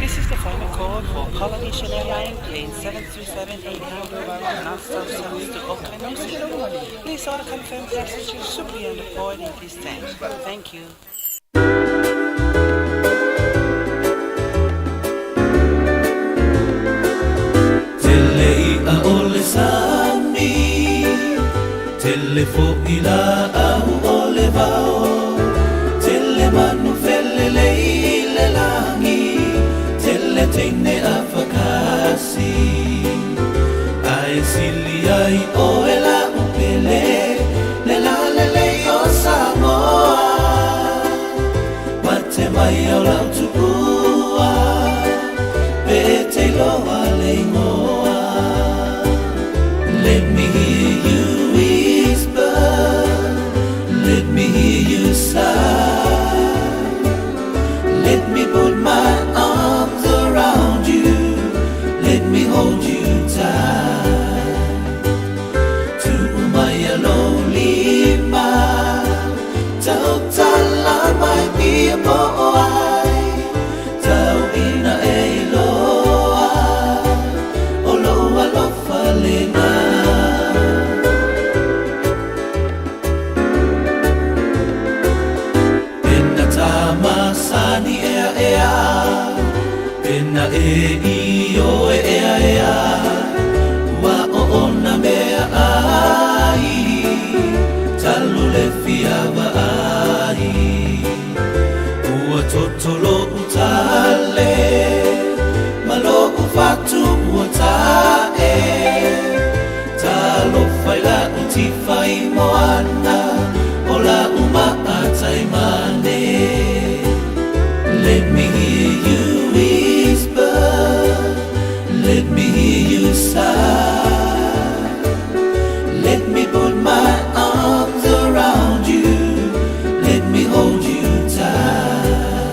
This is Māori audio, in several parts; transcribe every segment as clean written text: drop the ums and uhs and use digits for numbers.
This is the final call for Polynesian Airlines plane 737-800 non-stop service to Auckland, New Zealand. Please order confirmed passengers should be on the boarding this time. Thank you. Telefo ila au ole vao Tele manu felele ile langi Tele teine afakasi Ai sili ai oela upele Lela lele o Samoa Mate mai au lau tupua Pete loa leimoa Let me hear you Let me hear you sigh. Let me put my arms around you. Let me hold you tight. To my lonely mind, Tautala might be a boy. Tau ina eloa, oloa lofalena. Masani ea Pena io ea Wa ona mea ai Talule fiava ai Ua totolo utale Malo ufatu uatae Talo faila utifai moana Ola umaatai mane Let me hear you whisper, let me hear you sigh. Let me put my arms around you, let me hold you tight.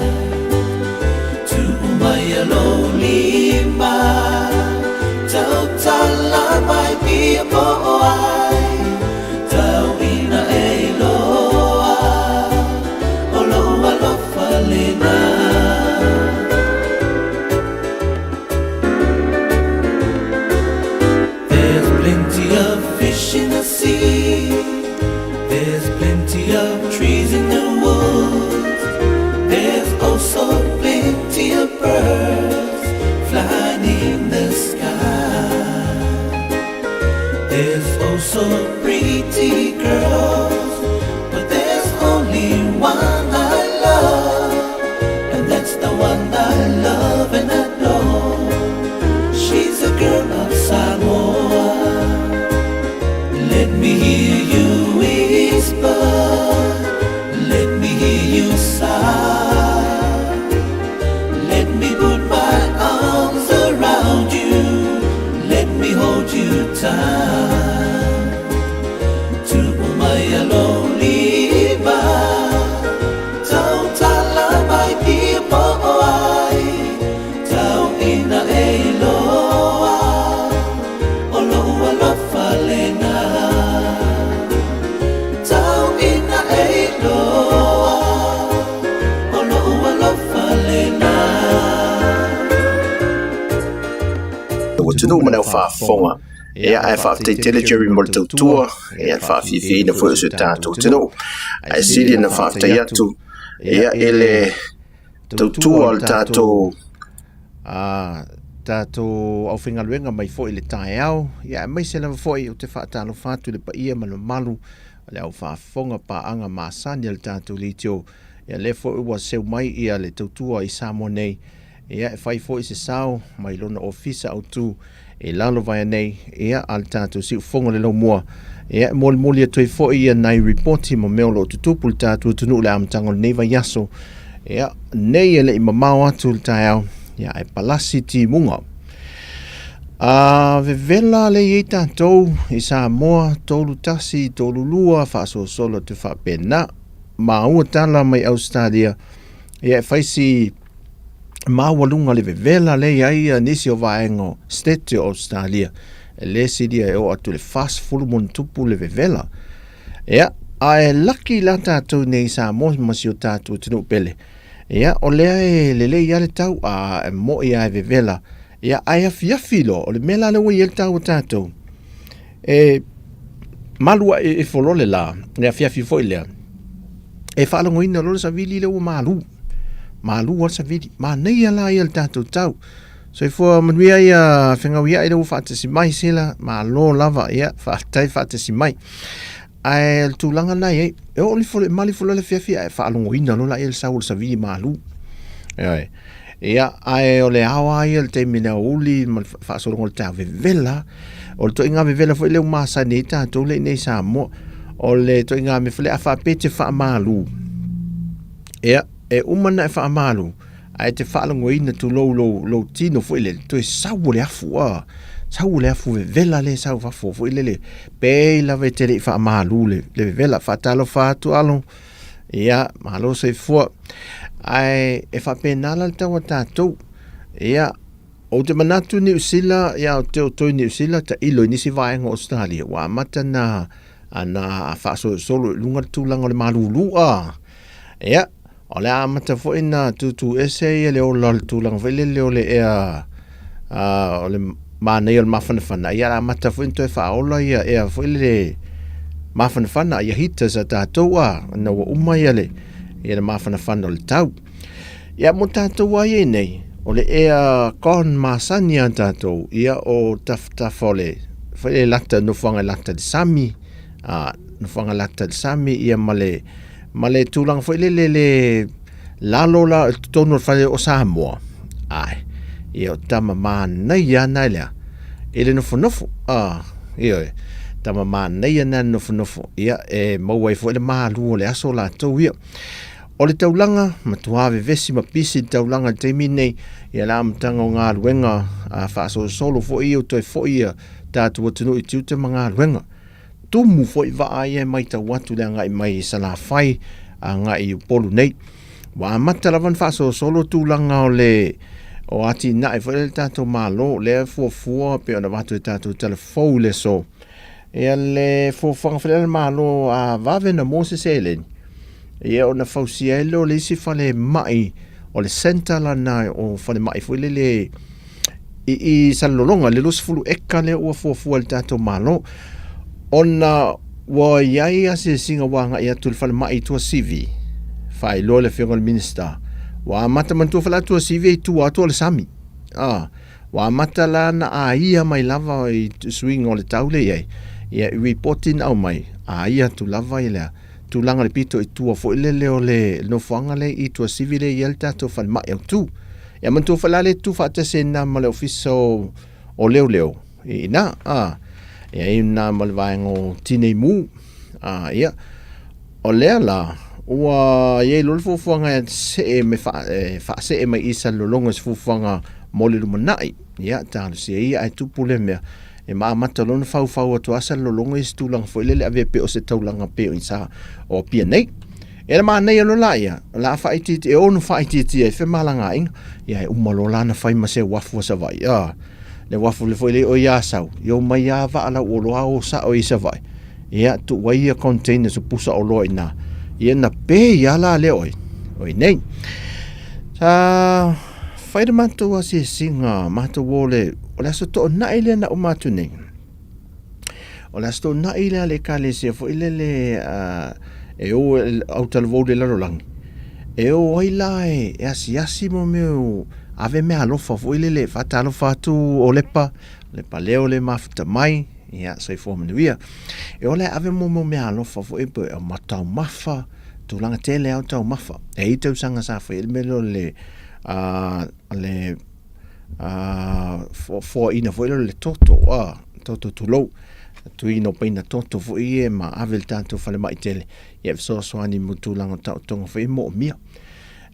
To my lonely mind, Tautala might be a boy. Tauina eloa, oloa lofalena. In the sea, there's plenty of trees in the woods. There's also plenty of birds flying in the sky. There's also pretty girls, but there's only one I love, and that's the one I love and adore. She's a girl of Samoa. Let me hear you whisper, let me hear you sigh. Let me put my arms around you, let me hold you tight. To my lonely mind, Tautala might be a boy. Tau ina eloa, oloa lofalena. tunu mana whaafonga. Ia ai whaafteitele Jerry mo le Tautua, ia whaafiwhina fo su tātou tunu. Ai siri na whaaftei atu, ia ele Tautua le tātou tātou au whingaluenga mai fo i le tae au, ia mai se lava fo i o te whaatalo whātu le pa ia malu le au whaafonga pa anga māsani le tātou li tio, ia le fo i wa seu mai ia le Tautua i Samoa nei, ia e whai fo i se sao, mai lona ofisa au tu, e lalo vai nei, ia al tātou si ufonga le lau mua, ia moli atoi fo i ia nai reporti ma meo lo tutupu le tātou tunu le amtango nei vai yaso, ia nei e le i mamau atu le tae au, ia e palasi ti munga. Vevela le i tātou i Samoa, tolu tasi, tolu lua, whaaso solo te whapena, ma ua tala mai Australia, ia e whaisi mawalunga le vevela le ia nisi o vaengo stete o Australia, e le sidia e o atu le fast full mon tupu le vevela. Ia, a e laki la tātou nei Samoa masi o tātou tinu pele. Ia, o lea e lele ia le tau a mo ia e vevela. Ia, ai afi lo, o le mela le ui el tau o tātou. E malua e folole la, le afi foi lea. E whaalongo ina lolo sa vili le ua malu. Malu wa sa vili. Ma nei ala ia le tātou tau. So i fua manuia ia whengau ia e le ua whaatasi mai sila, ma lo lava ia, whaatasi mai. Ai le tūlanga nei e, e o li fole, mali fole le whiawhia e whaalongo ina lola e le saul sa vili malu. Ia, ai o le awa ia le teimina uli, ma whaasolongo le tau vevela, o le to inga vevela fo i leo masa nei tātou le nei Samoa, o le to inga me fale a whaapete whaamalu. Ia, e umana e whaamalu, ai te whaalongo ina tu lo tino fo i le, to e sau le afu a, sau le afu vevela le sau whafo fo i le pei lava e te le whaamalu le vevela, whaatalo whaatu alo, ia, malo se fua, ai e whapenala le taua tātou, ia, o te manatu New Zealand, ia o te otoi New Zealand, ta ilo nisi vaenga Australia, wa mata na whaaso solo lunga tūlanga le malulua, ia, o le amata fo ina tutu ese ia le o lal tūlanga, fo le o le ea, o le mānei o le mawhanawhana, ia la amata fo into e whaola ia, ea fo le mawhanawhana, ia hita sa tātou na wa umai ale, ia le mawhanawhana o le tau. Ia mo tātou ai e nei, o le ea kon masani a tātou, ia o tafole, whai lata no whanga lata de sami, no whanga lata de sami, ia male tūlanga whai le lalo la tono whai o Samoa. Ai, ia o tama mānei ana lea, ele nofo, ia e, tama mānei ana nofo, ia e mauai whai le mālu o le aso la tau ia. O le taulanga, matuave vesi mapisi taulanga teimi nei, ia la amtanga o ngā luenga a whaaso solo fo i o toi fo i a tātua tunu i tiuta ma ngā luenga. Tumu fo i waa ia mai tau watu lea ngai mai sa la whai a ngai i polu nei. Wa amata lawan whaaso solo tūlanga o le o ati nai fo le tātou malo, lea fua pe ona watu e tātou telefou le so. Ia le fuafanga whale malo a vavena Moses Elen. Ia o na fausia ele o le isi whale mai o le senta lana o whale mai fo le i salolonga le losfulu eka le ua fuafua le tātou malo o na wa iai ase singa wanga ia tu le whale mai tua CV whai lo le whionga le minister wa mata mantua whale tua CV i tu atua le sami wa mata la na a ia mai lava i swing o le taule iai ia reporting au mai a ia tu lava i lea tu langa le pito i tua fo ile leo le no fanga le i tua civile i el tato fan mai au tu. Ia mantua fala le tu fata se na ma le ofisa o leo. I na, ia i na ma le vaengo tinei mu. Ia, o lea la, ua ia i lolo fufuanga se e me fa se e mai isa lolonga se fufuanga mole lumanai. Ia, tālu se ia ai tupule mea. E maa mata lona fau atu asa lolonga i stulanga fo ilele ave pe o se taulanga pe o insa o pia nei. E la maa nei alo la ia, la whaititi, e onu whaititi e whemalanga inga, ia e umalo la na whai mase wafu sa vai. Le wafu le fo ile o ia sau, yo mai ia vaala o loa o sa o isa vai. Ia tu wai ia container su pusa o loa ina, ia na pe ia la le oi nei. Sa whaida matua si singa, matua o le o le aso toʻonaʻi lea na o matunei o le aso toʻonaʻi lea le ekalesia foʻi le e o au talavou le lalolagi e o ai la e asiasi mo meu ave mea alofa foʻi le faatalofa atu o lepa leo le mafuta mai ia soifua manuia e o le ave mo mea alofa foʻi pe o matau mafa tulaga tele au tau mafa e i tausaga sa foʻi le melo le foaina foʻi le toto tulou tuina o paina toto foʻi e ma ave le tatou falemaʻi tele ia fesoasoani mo tulaga o taʻotoga foʻi mo o mia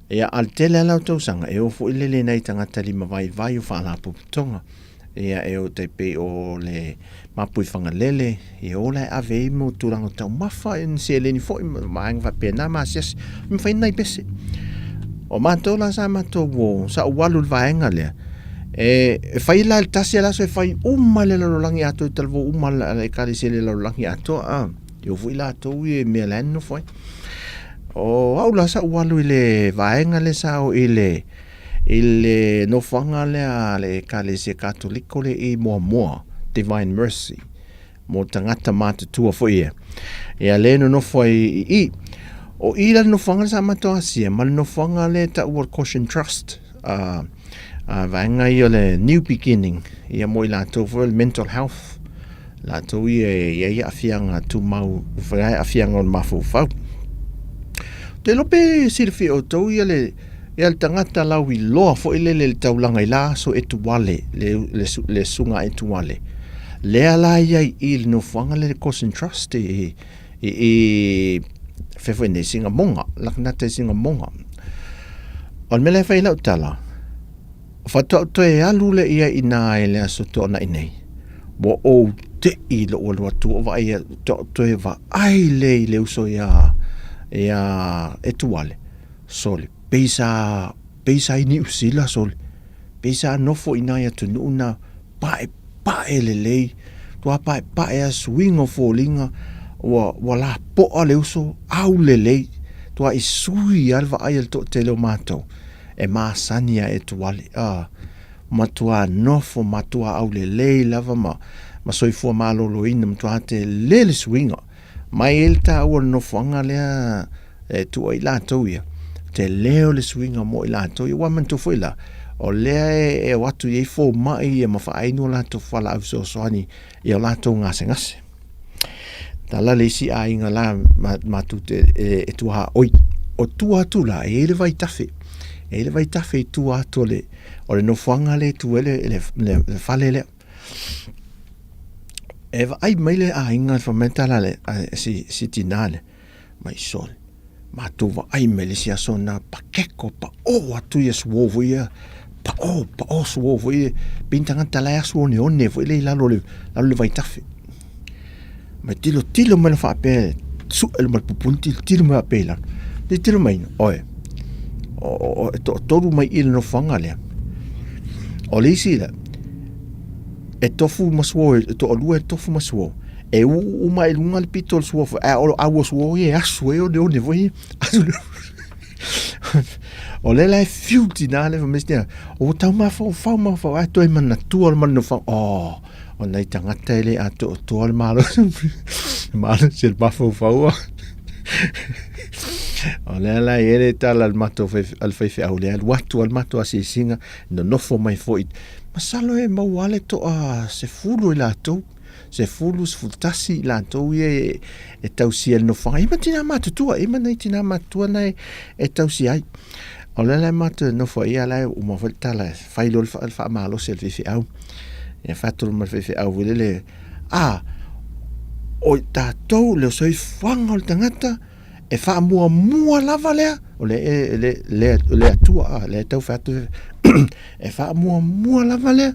ia a le tele ala o tausaga e o foʻi le lenei tagata lima vaivai o faalapuputoga ia e o taipei o le mapui fagalele e o le ave ai mo tulaga o taumafa e nasieleni foʻi maaga faapena masiasi ma fainai pese o matou la sa matou o saʻaualu le vaega lea e fai la le tasi ala so e fai uma le lalolagi atou talavou uma le ekalesia le lalolagi atoa e o foʻi latou e mea le ano foi o au la saʻaualu i le vaega le sa o i le nofaga lea le ekalesia katoliko le i moamoa Divine Mercy mo tagata matutua foʻi ia lē nonofo ai o i le nofaga le sa matou asia ma le nofaga le taʻua le Caution Trust vaenga i o le New Beginning ia mo i latou foi le mental health latou ia afianga tumau whai afianga o le mafaufau te lope silfi o tou ia le tangata lau i loa foʻi le taulanga i la so etuale le sunga etuale lea la ia i le nofuanga le Caution Trust i whewhene singa monga lakanata singa monga o le mele whai lau tala whatoto e alu le ia i nā e lea so tōna i nei mo o te i lo o lua tu o vai to e va ai le uso ia etuale sole peisa i ni usila sole peisa nofo i nā ia tu nuna pae le lei tua pae a swingo fōlinga wa la poa le uso au le lei tua i sui alva ai al to te leo mātou e masania e tuale matua nofo matua au le lei lava ma soifua malolo ina matua te lele swinga mai elta ua nofoanga lea e tua i latou ia te leo le swinga mo i latou ia wamanto foi la o lea e watu i fo mai e mawhaainu latou whala au soani i o latou ngase tala le si a inga la matu e tua oi o tua tu la e le vai tafe tua tole o le nofuanga le tu le fale le e ai mai le a inga fomentala le si tinale mai sol ma tu va ai mai le sia sona pakeko pa o atu ia suovo ia pa o suovo ia pintanga tala suone one foi le lalo le vai tafe ma tilo me fa pe su el mal pupunti tilo me apela de tilo mai oe o toru mai il no fanga le o le sila e tofu maswo to lu e tofu maswo e u mai lunga le pitol swo a was wo e aso e o ne voi o le la fiu dinale fa mestia o tau ma fa a to e man tu al man no fa o nei tangata ele a to al malo se ba fa o le la ele tala al mato al fefe au le al watu al mato asisinga no nofo mai foi masalo e mauale to a se fulu i latou se fulu se fultasi i latou e tausi el no fa ima tina matutua ima nei tina matua nei e tausi ai o le la mato no fo ia la o mo tala failo al fa malo se fefe au e fatolo mal fefe au le o tatou le soi fanga o tangata e fa mua lava lea o le atua le tau fatu e fa mua lava lea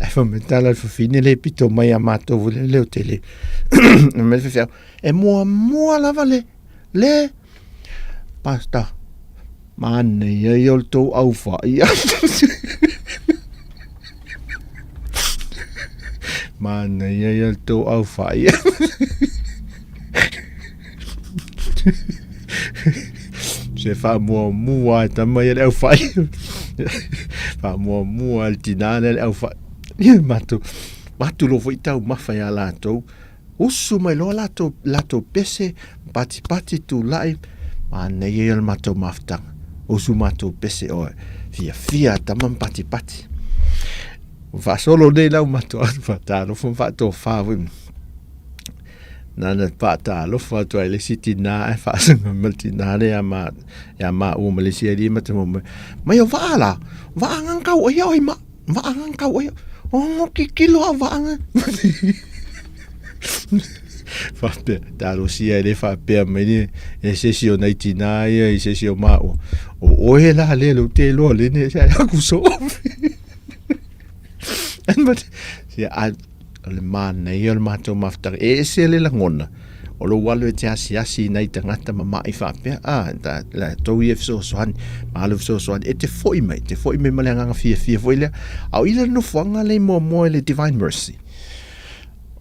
e fa mentala al fine le pito mai amato vole le tele me fe e mua lava le pasta man ye yo to au fa ia man ye yo to au fa ia se fa mua ta mai el au fai fa mua al tinana el au fai Ia matu lo foi tau mafa ia lātou. Usu mai lo lātou pese, pati tu lai, ma nei e al matou maftanga. Usu matou pese oe, fia tamam pati. Fa solo nei lau matou atu fatalo, fun fato favu. Nana patalo fato ai le siti na e fa multi na le ya ma o Malaysia di matamo. Ma yo va angan kau oi ma, va angan kau oi. Oh, kilo avanga. Fape, talo sia ele fape meni e sesio 99 e sesio ma o ela le lo te lo le ne ya kuso. But sia al man ne yo mato mafta e se le langona. O lo walu e te asi nei tangata ma i fape da la to ie so soan ma lo so soan e te foi me malanga fia foi le au ila no fanga le mo le divine mercy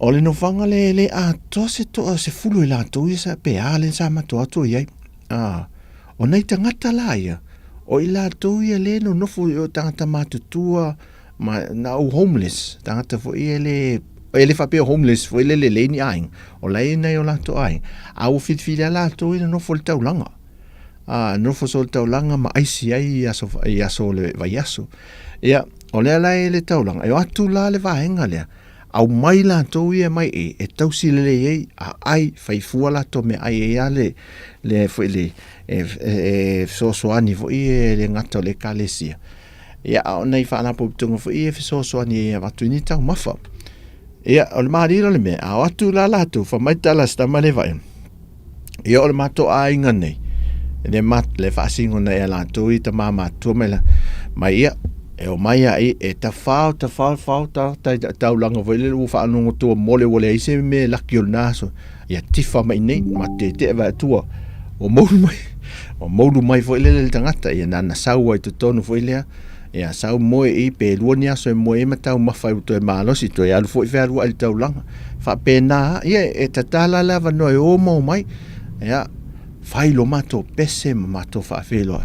o le no fanga le a to se fulu la to isa pe ale sa ma to ye o nei tangata la ia o ila to ie le no fu o tangata ma tua ma na homeless tangata fo ile ele fa pe homeless foi le ni aing o lai nei o lato aing au fit la to ina no fol tau langa no fo sol tau langa ma ai si ai aso le vai aso ia o le ala ele tau langa e atu la le va henga le au mai la to ia mai e tau si le ei ai fai fu la to me ai e ale le foi le so ani foi le ngato le kalesia ia o nei fa na po tungo foi so ani e vatu ni tau mafa. Ia, o le marira le mea, a atu la latu, fa mai tala sta ma le vai. Ia o le mato a inga nei. Le mat, le whaasingo nei a latu i ta mama tua me la. Mai ia, e o mai a e ta whao, tau langa vai le ufa anongo tua mole wale ise me laki o naso. Ia tifa mai nei, ma te va tua. O moulu mai foi le tangata, ia nana saua i tu tonu foi lea. Ia sau moe i pe luoni aso e moe ma tau mawhai uto e malosi to e alu fo i whea rua ali tau langa. Wha pēnā, ia e tatala lava no e o mau mai. Ia, whailo mato pese ma mato whaafeloa.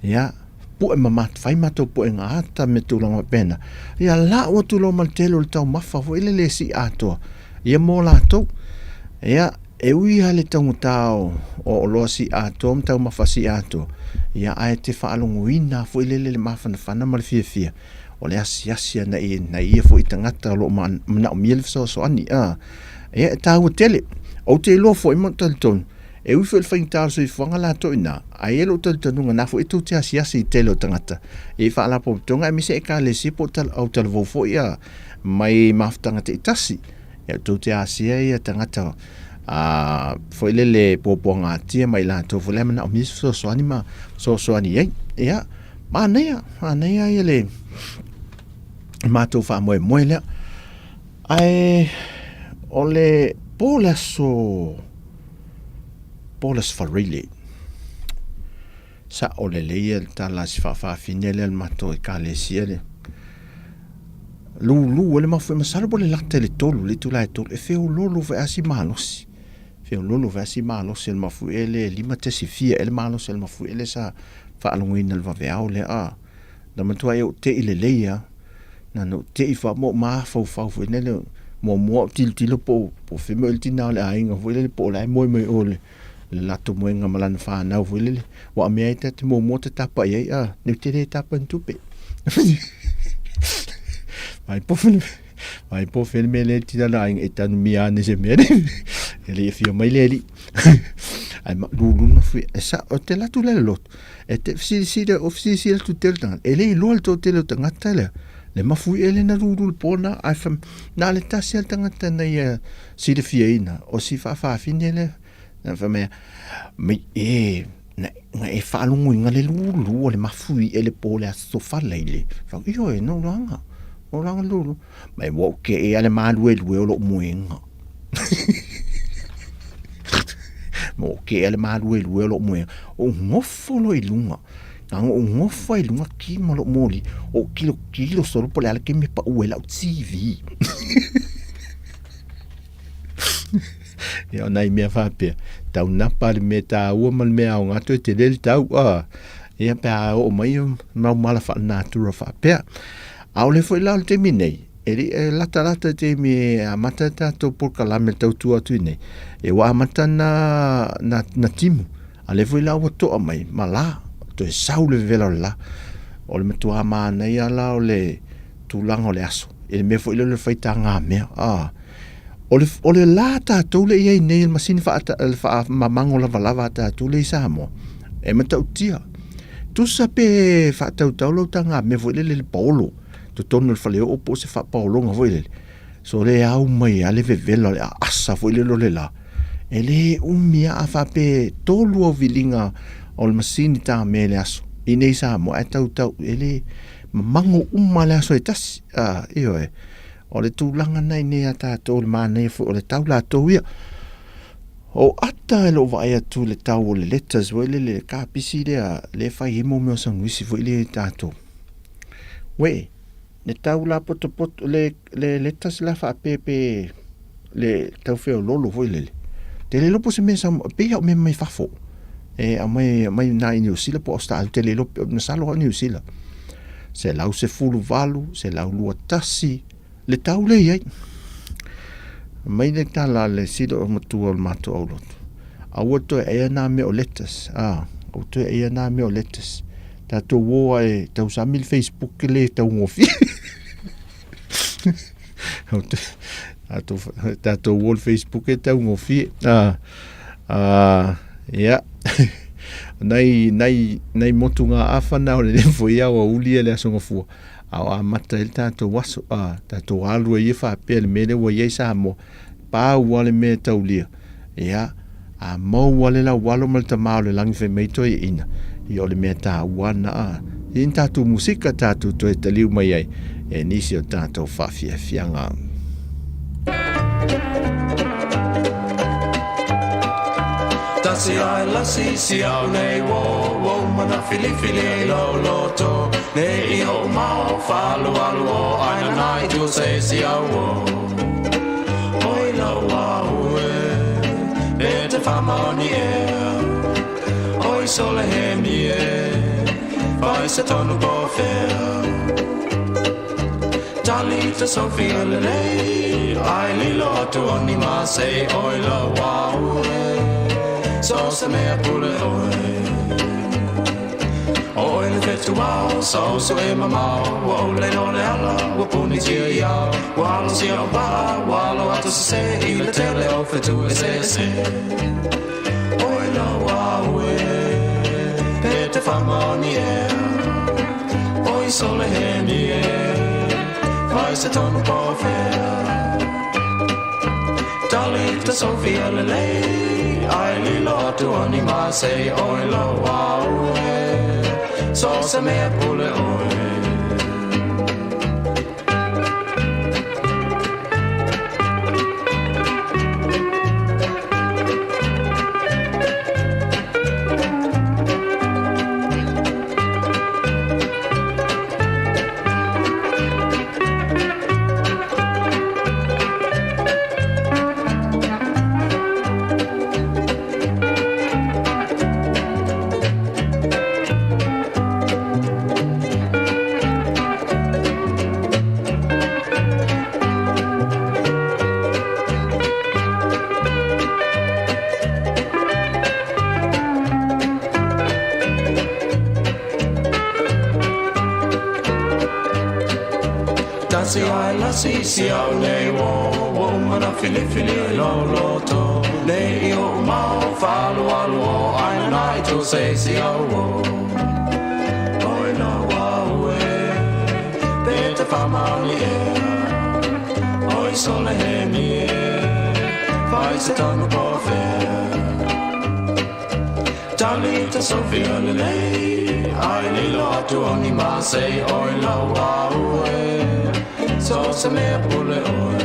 Ia, pu e ma mato, whai mato pu e ngā hata me tūlanga pēna. Ia la o tūlo maltelo le tau mawha fo ile le si atoa. Ia mō lato. Ia, e ui hale tau tau o loa si atoa, mtau mawha si atoa. Ia ai te whaalonguina fo i lele le mawhanawhana ma le fia. O le asi na ia fo i tangata lo mana o miele so ani. Ia e tāua tele. O te lo fo i montal tonu. E ui fo il whaingtaro so i whanga la to ina. Ai e lo talitonunga na fo i tū te asi i tele o tangata. E whaalapo tonga e mise e ka le sipo au talvo fo ia mai mawhtangata i tasi. Ia tū te asi ia tangata foi le poponga tia mai la to fole mana o mis so anima so ani ia manea ia le mato fa mo le ai ole polas farile sa ole le talas fa finele mato e kalesiele lu le mafu masalo le latte le tolu le tula tolu e feo lolo fa asi malosi feo lolo fa asi malosi el mafu ele lima te si fia el malosi el mafu ele sa fa alunguina el vaveao le da matua eu te ile leia na no te i fa mo ma fa fu nele mo tilo po femo el tina le ainga fu le po la mo ole le lato mo nga malana fa na fu le wa me te mo te tapa ye ni te tapa ntupe Vai po fel me le tina la ing etan mia ne se mere ele fio mai le ai ma lu na fu esa o te la tu le lot e te si de ofisi tu tel tan ele lo to tel tan atale le ma fu ele na lu pona ai fam na le tasel tan tan ia si de fiena o si fa finele na fa me na e fa lu ngui ngale lu le ma fu ele po le so fa le fa io e no langa o langa lulu mai wo ke e ale malu e lu lo muenga mo ke ale malu e lu lo muenga o ngofo lo ilunga o ngofo ilunga ki mo lo moli o kilo solo por ale ke me pa uela TV ya nai me fa pe tau na par me ta o mal me au ngato te del tau e pa o mai ma mala fa natura fa pe Au le foi la te minei. E lata te mi a mata tātou porkalame tautua tu nei. E wa mata na timu. A le foi la wa toa mai, ma la. To e sau le vela la. O le matua maa nei ala o le tūlanga o le aso. E le mea foi le fai tā ngā mea. O le la tātou le iei nei, masini wha mamango lava tātou le isa mo. E matautia. Tusa pe wha tautau lau tā ngā mea foi le paolo. Tu tonu le whaleo opo se wha paolonga foi le. So le au mai a le vevela le asa foi le lo le la. E le umia a wha pe tolu o vilinga o le masini tā mea le aso. I nei sa mo e tautau e le mamango le aso e tasi. Io e. O le tūlanga nei nei a tātou le maa nei o le tau la tau ia. O ata e lo vai atu le tau o le letters o le kāpisi le whai hemo meo sanguisi fo i le tātou. We, le tau la poto le letters la wha pepe le tau wheo lolo fo i le. Te le lopo se mea sa pia o me mai whafo. E a mai na i New Zealand po o sta te le lopo na salo a New Zealand. Se lau se fulu valu, se lau lua tasi, le tau le iai. Mai le tala le silo o matua o mato au lotu. Aua toi ea nā me o letters. Au toi ea nā me o letters. Tātou woa e tau samil Facebook le tau ngofi. Tātou woa Facebook e tau ngofi. Ia. Nei motu ngā awhana o le nefo ia o uli e le asonga fua. Au a mata el tātou waso, tātou alua i e whapea le mele wa iei sa mo, pā ua le mea tau lia. Ia, a mau wale la walo mal ta mao le langi whai meito i ina. I o le mea tā wana I tātou musika tātou to e taliu mai ai, e nisi o tātou whawhia whianga. Tasi ai lasi si au nei wo mana fili lo loto nei o mau falu alu o aina nai tu se si au oi lo au e te fama ni oi sole he mi vai se tonu go fe Talita Sofia lei ai li lo tu oni ma sei oi lo au so se mea pule oe le fetu au so e mamau o le no le ala wa puni tia ia walo si au ba walo atu se I le tele o fetu e se oe no au pe te whamani oe so le he ni vai se tonu po fea Talita Sofia le lei ai li lo tu ani ma sei oi lo au so se mea pule oi si au nei wo mana fili lo loto nei o mau falu alu o aina nai tu se si au oi no au pe te famani oi sole he mi vai se tonu po fe Talita Sofia lei ai li lo tu oni ma sei oi lo au so se mea pule oi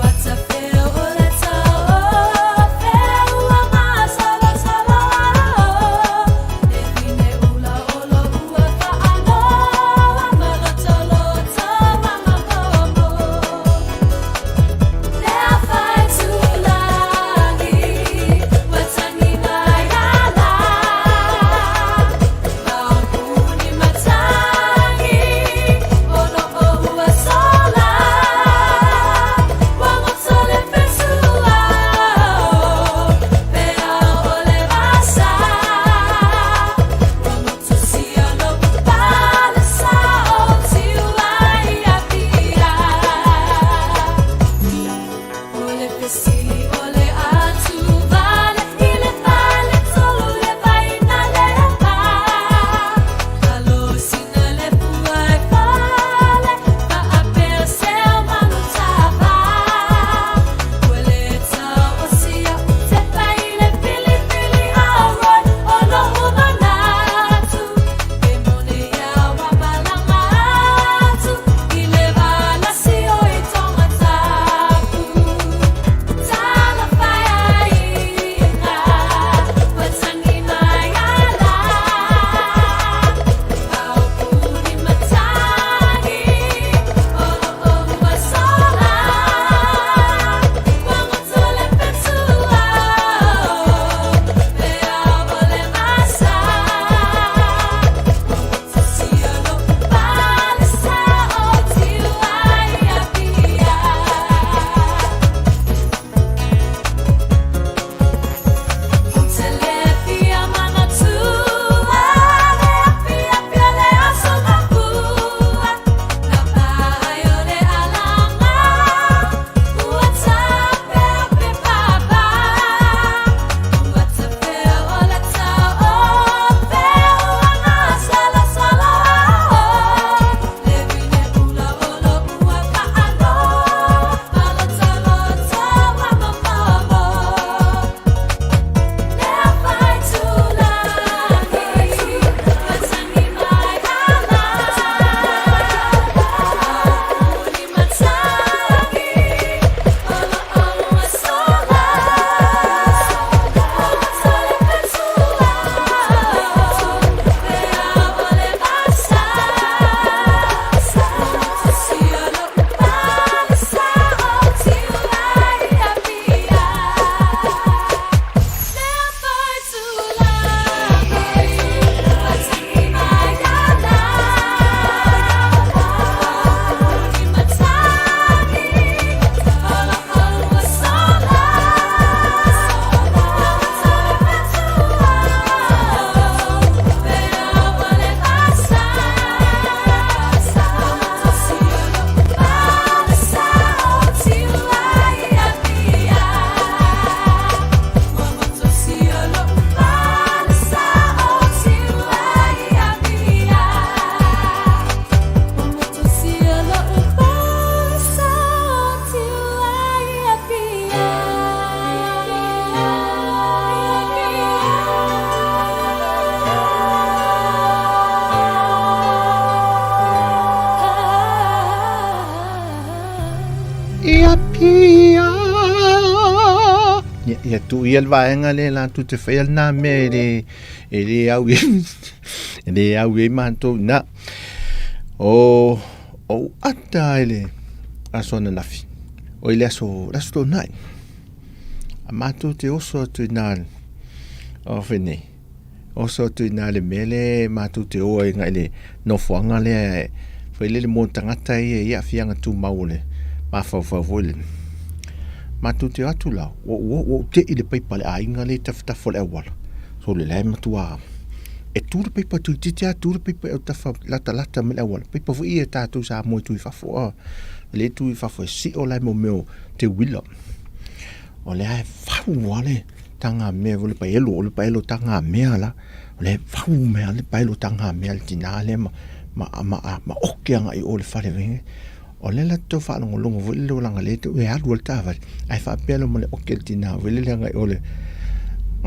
What's a feel? Let's all ia tu ia vaenga le la tu te fail na me ele au ele au e manto na o ata ele asona nafi o ile aso rasto nai a mato te oso tu na o fene oso tu na le mele mato te o nga ele no fuanga le foi le montangata ia fianga tu maule ma fa vole matu te atu la o te i le paipa le ainga le taftafa le awala so le lai matua e tu le paipa tu te tu le paipa o tafa lata me le awala paipa fu i e tatu sa mo tu i fafo le tu i fafo si o lai mo meo te wila o le ai fau wale tanga me o le paelo tanga me ala o le fau me le paelo tanga me al tinale ma okeanga i o le fare venga o le la to fa longo vole lo langa le to e adu alta va ai fa pelo mo le okeltina vele le nga ole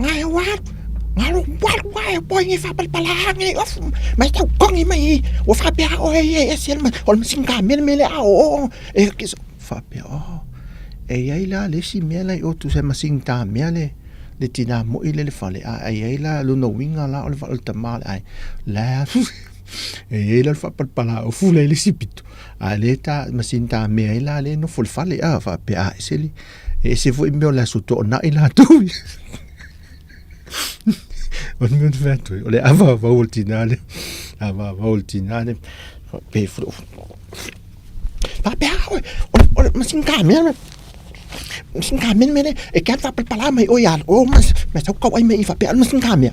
ngai wat ngalo wat boy ni fa pala ngai of mai tau kongi mai o fa pe o e sel ma o singa mele a o e que fa pe o e ai la le si mele o tu se ma singa mele le tina mo ile le fale ai la lo no winga la o le fa alta mal ai la e la fa pala o fu le sipito aleta masinta me ila le no fol fale a fa pe a seli e se vo me la soto na ila tu on me veto o le ava voltinale pe fro fa pe a o masinta me e ka fa pala mai o ya o mas sa ka ai me fa pe masinta me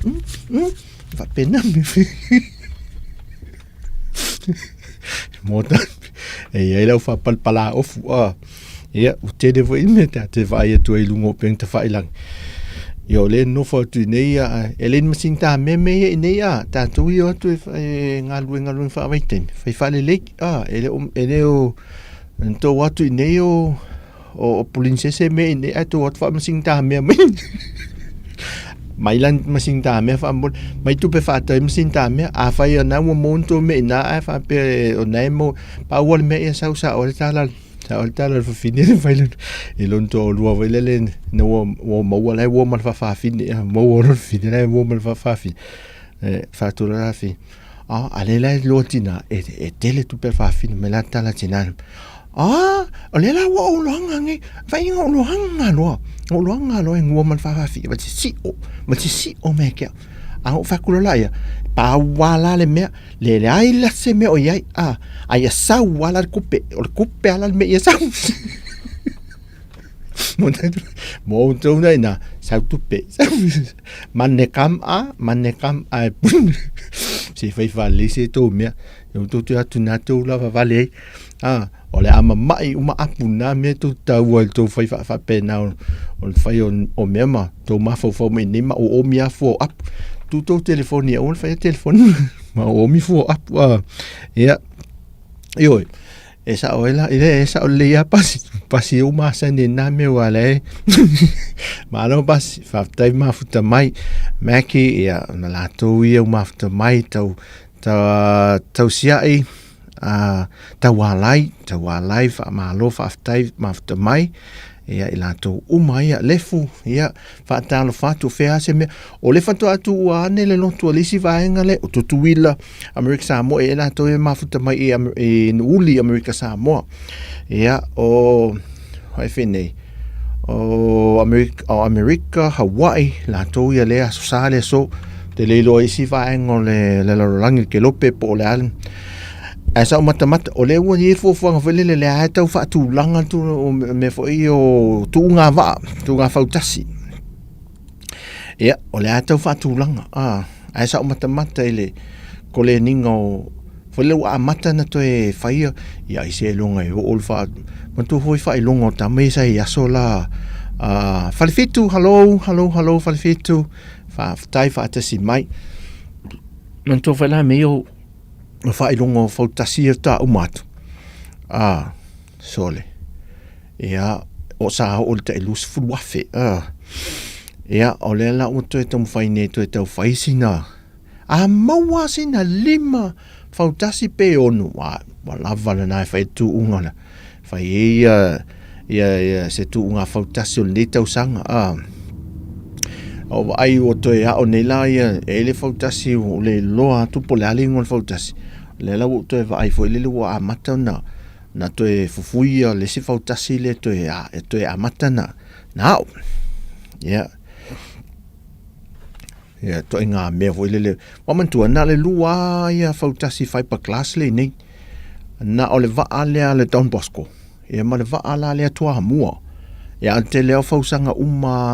fa pe na me mota e ela fa pala of ia o te de vo imeta te vai tu e lungo pen te fai lang yo le no fa tu neia ele masinta me neia ta tu yo tu ngalu fa vai tem fa le ele o to watu neio o princese me ne to wat fa masinta me Mailan masinta me fa mo mai tu pe fa ta masinta me a fa ia na mo monto me na a fa pe o na mo pa wol me e sa o tala fa fini fa e lon to lo va le no mo wala wo mal fa fini mo wo fini na wo mal fa fini fa tu la fi ale la lotina e tele tu pe fa fini me la tala tina ole la wo lo ngangi fa inga lo hanga lo en wo mal fa fi ba si o me ke a fa kulo la ya pa wala le me le ai la se me o ya ai sa wala kupe ala me ya sa mo to na sa tu pe manne kam a si fa le se to me yo to tu na to la va le o le ama mai uma apuna me tu tau al to fai fa pena o fai o mema to ma fo me ni ma o mi fo ap tu to telefonia o fai telefon ma o mi fo ap ya yo esa oela esa o le ya pasi uma sa ni na me wale ma no pas fa tai ma futa mai maki ya na la to ia uma futa mai tau sia ai tawalai fa malo fa aftai mafta mai ia ilato umai lefu ia fa talo fatu fea se me o le fatu atu ane le lotu alisi vaenga le o tutuila Amerika Samoa e ilato e mafuta mai e uli Amerika Samoa ia o haifene o Amerika Hawaii lato ia le asosale so te leilo isi vaenga le lorangi ke lope po le alam asa mata o le wa ye fo vele le ha tau fa tu langa tu me fo io tu nga fa tasi ya o le tau fa tu langa asa mata ile ko le ningo fo le wa mata na to e fa ia ise longa e o fa man tu foi fa longo ta me sa ya sola falfitu hello falfitu fa tai fa tasi mai man tu fa la meio ma fai longo fautasi ta umatu sole ia o sa o te lus fu wafe ia o le la o te tom fai ne to te fai sina maua sina lima fautasi pe onu wa lava na fai tu unga fai ia se tu unga fautasi o le tau sanga o ai o toe a o nei la ia e le fautasi o le loa tupo le alingo le fautasi le la o toe va ai foi le wa amata na toe fufuia le si fautasi le toe a mata na ia to inga me foi le momentu na le lua ia fautasi fai pa class le nei na o le va ale Don Bosco ia ma le va ala le tua mua ia te leo fausanga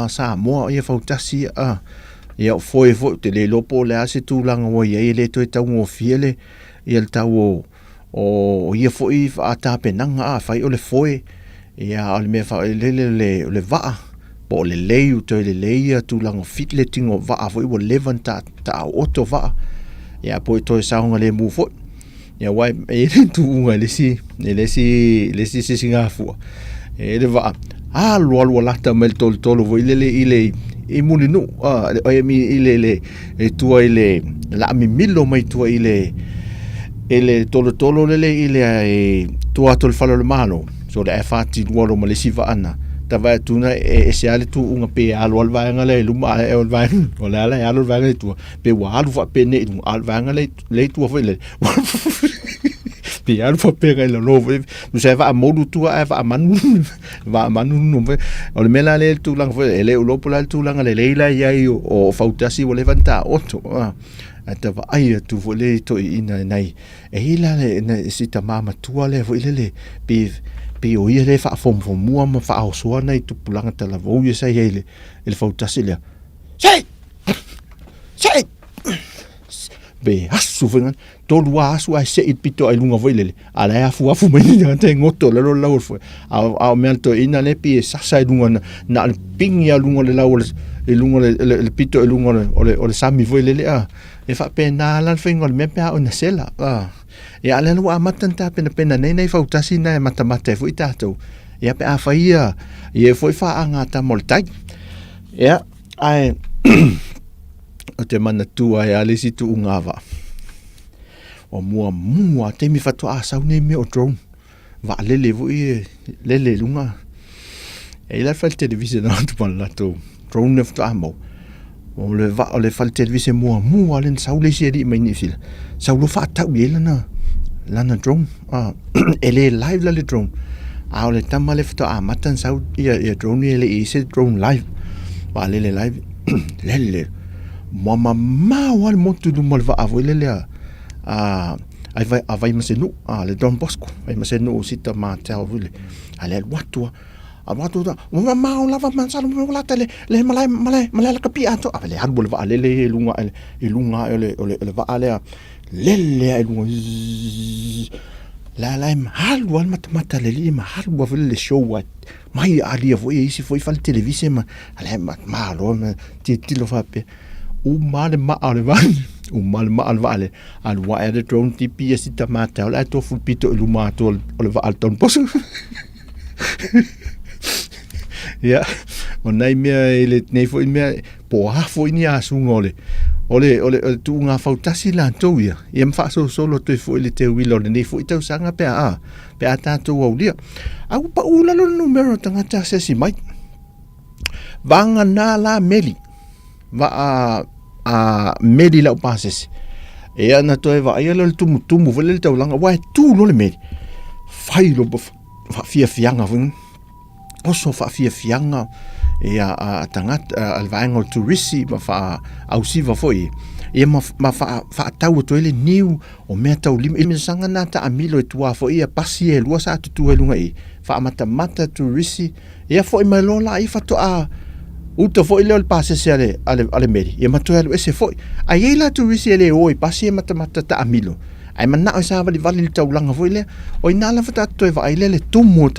Samoa ia fautasi ia foi te le lopo le ase tūlanga o ia le toi tau o fiele ia le tau o ia foi a tapenanga fai o le foi ia o le me fa le va po le lei to le lei tūlanga fit le tingo va foi o levanta ta oto va ia po to saunga le mu foi ia wai e tu unga le si singa fu e le va lo lata mel tolo vo ile e mulinu e mi ile e tua ile la mi milo mai tua ile tolo le ile e tua tol falo le malo so le fati wolo ma le siva ana tava tuna e se ale tu unga pe alo alvanga le luma e alvanga o la alo alvanga tu pe wa alu fa pe ne alvanga le tu foi le pe alo fa pe le no no se va modu tu va manu no o le mela le tu lang foi le lo pola tu lang le leila ia o fautasi o levanta otto tava ai tu vole to ina nai e ila le sita mama tu le foi le pe o ia le fa fom mua ma fa o so nei tu pulanga tala vo ia sai ele fautasi le sei be asu vengan to lua asu ai se pito ai lunga voile ala afu mai ni te ngoto le lo lau foi a me alto ina le pi sa sai lunga na ping ya lunga le lau e lunga le pito e lunga o le sami voile le e fa pena lan fingo me pe o na sela ia le lua matanta pena nei fautasi na matamata foi tato ia pe a faia ia foi fa anga ta moltai ia ai o te mana tua e alesi tu ungava o mua te mi fatu a sau nei me o drone va lele voi lele lunga e la fal television na tu pan la tu drone ne fatu amo o le fal television mua len sau le seri mai ni fil sau lo fa ta wi lana drone ele live la le drone a le tama le fatu a matan sau ia drone ele ise drone live va lele live lele mama wal motu du mal va avole le ai vai masenu le Don Bosco vai masenu sita ma tau vule ale watu mama lava mansalo la tele le malai la kapi ato ale harbol va ale le lunga ole va ale le lunga la mahal wal mata le mahal wa le show wat mai ali foi isi foi fal television ma ale ma lo ti lo fa pe mal vale al wa de drone tipi sita mata la to fu pito luma to le va alton pos ya onai me ele nei foi me po ha foi ni asungole ole tu nga fautasi la to ia em fa solo to foi le te wilo nei foi tau sanga pe ata to o dia au pa ula lo numero tanga ta se si mai vanga na la meli va a medi la pases e ana to va ia le tumu vele tau langa wa tu lo le medi fai lo fa fianga vun oso fa fianga e a tangat al vaingo tourisi ma fa au siva foi e ma fa tau to ele niu o me tau lim sanga na ta amilo tua foi e pasi e lua sa tu lunga e fa mata tourisi e foi mai lo la i fa to a uto foi le passe se ale meri e mato ele ese foi ai la tu risi ele oi passe mata ta amilo ai mana o sa vali tau langa foi le o ina la fata to va ile le tumu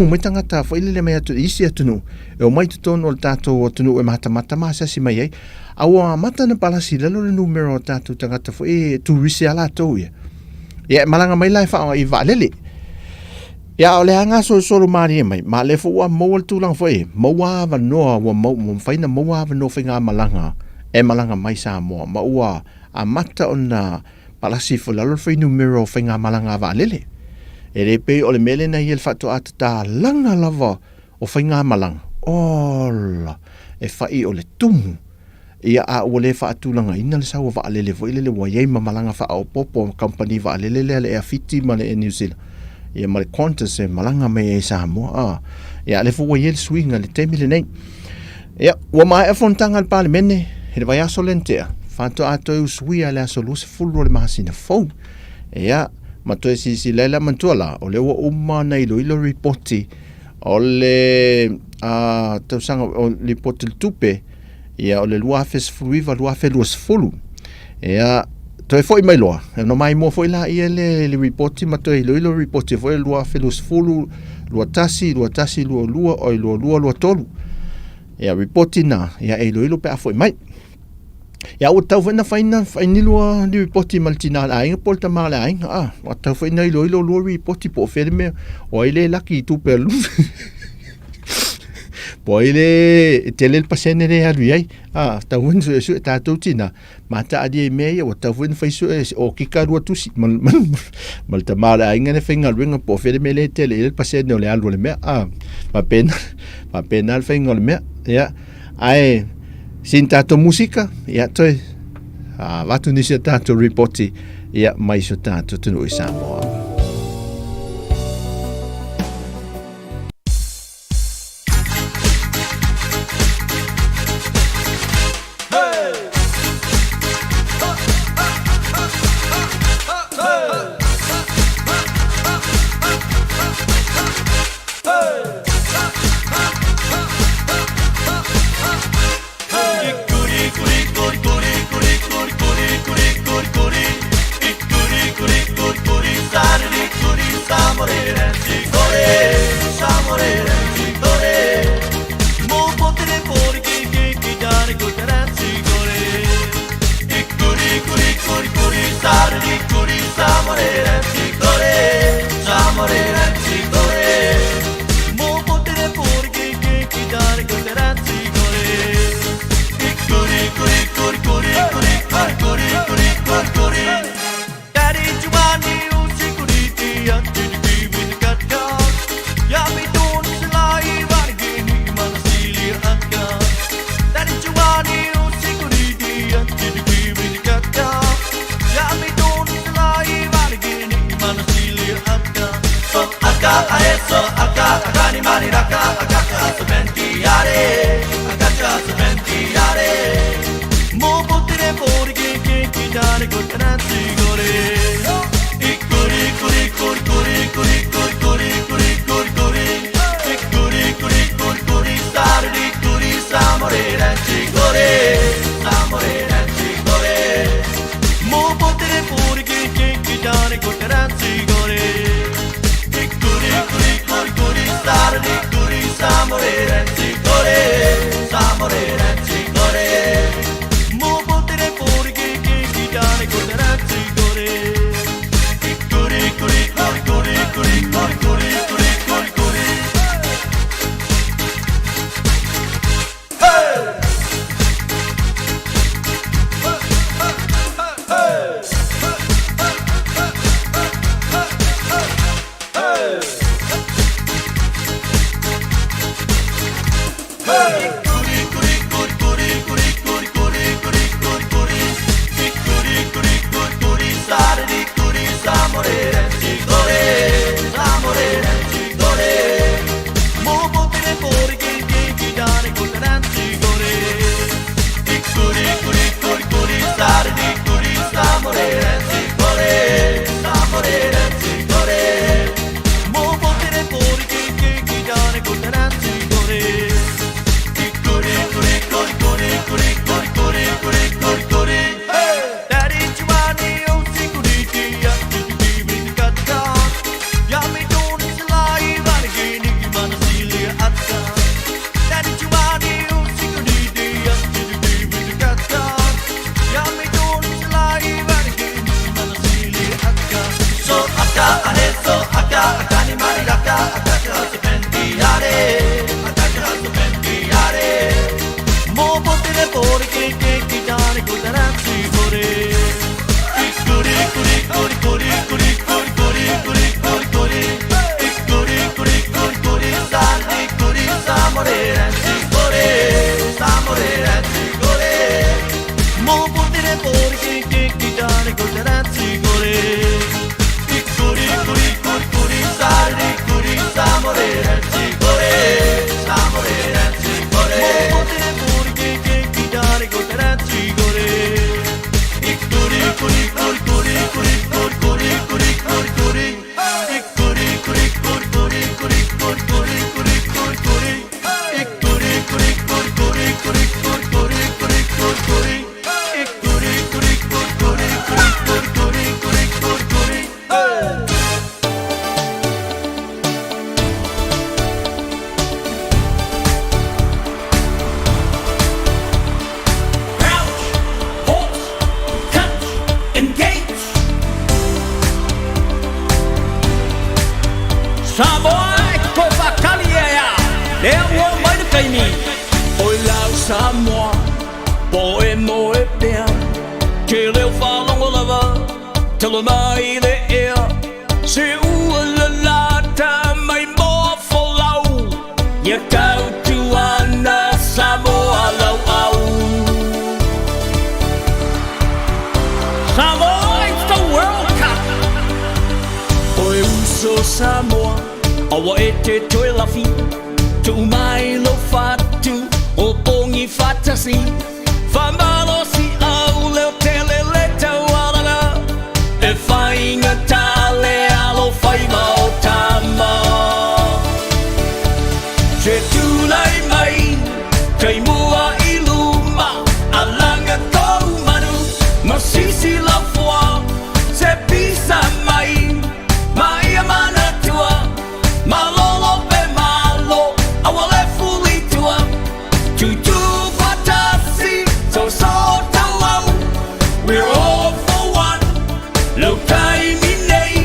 mai tangata foi le mai atu isi atu no e o mai to no tato o tunu e mata ma sa si mai ai au mata na palasi le numero tato tangata foi tu risi ala to ia malanga mai lai fa i va lele ya ole anga so mari mai ma le fo mo tu lang foi mo wa va no wa mo faina mo wa no finga malanga e malanga mai sa mo ma wa a mata ona palasi fo la foi numero finga malanga va lele e le pe ole mele na il fatto ata langa lava o finga malanga ola e whai o le tumu. Ia a ua le whaatulanga ina le saua waalele vo ile le waiei mamalanga whaopopo company waalele le e awhiti ma le e New Zealand. Ia ma le Qantas e malanga me e Samoa. Ia le fua le swinga le temile nei. Ia, ua mai e fontanga al palimene, he le vai aso lentea. Whanto ato e usuia le aso lusi fulu le mahasina fau. Ia, ma toi si leila mantua la, o le ua uma na ilo reporti, o le tausanga o le reporti le tupe, ia o le lua fes fruiva, lua fe luas fulu. Ia, toi foi mai loa, no mai mo foi la ia le reporti, ma toi ilo reporti, foi lua fe luas fulu, lua tasi, lua o lua tolu. Ia reporti na, ia ilo pe a foi mai. Ia o tau whaina whaini lua ni reporti maltina la ainga polta maa la ainga. O tau whaina ilo lua reporti po where mea, o ile laki i tupe alu. Po ile tele el pasene re alu iai. Tau whaina su e tātou tina. Mata adi e mea, o tau whaina whaisu o kika rua tusi. Malta maa la ainga ne whainga ruenga po where mea le tele el pasene o le alu le mea. Ma pena al whainga le mea. Ia, ai, sin tātou musika, ia toi, watu nisi tātou reporti, ia mai so tātou tunu i Samoa. Mo potere porgi che chi dare con razzi gore Samoa ko whakalia ea, lea ua mai na kaini. Oi lau Samoa, po e mo e pea, ke leo whalongo lava, tala mai le ea. Se ua la lata mai moa whalau, ia kau tu ana Samoa lau au. Samoa, it's the World Cup. Oi uso Samoa, awa e te toe lafi, tu mai lo fatu, o pongi fatasi, whamalo si au leo tele le tau alana, e whainga tale alo whaima o tama. Se tūlai mai, kei mua i luma, alanga tau manu, masisi la fua, se pisa mai, mai a mana tua, malolo pe malo, awale fuli tua, tutu fatasi, so tau au, we're all for one, lo kai minei,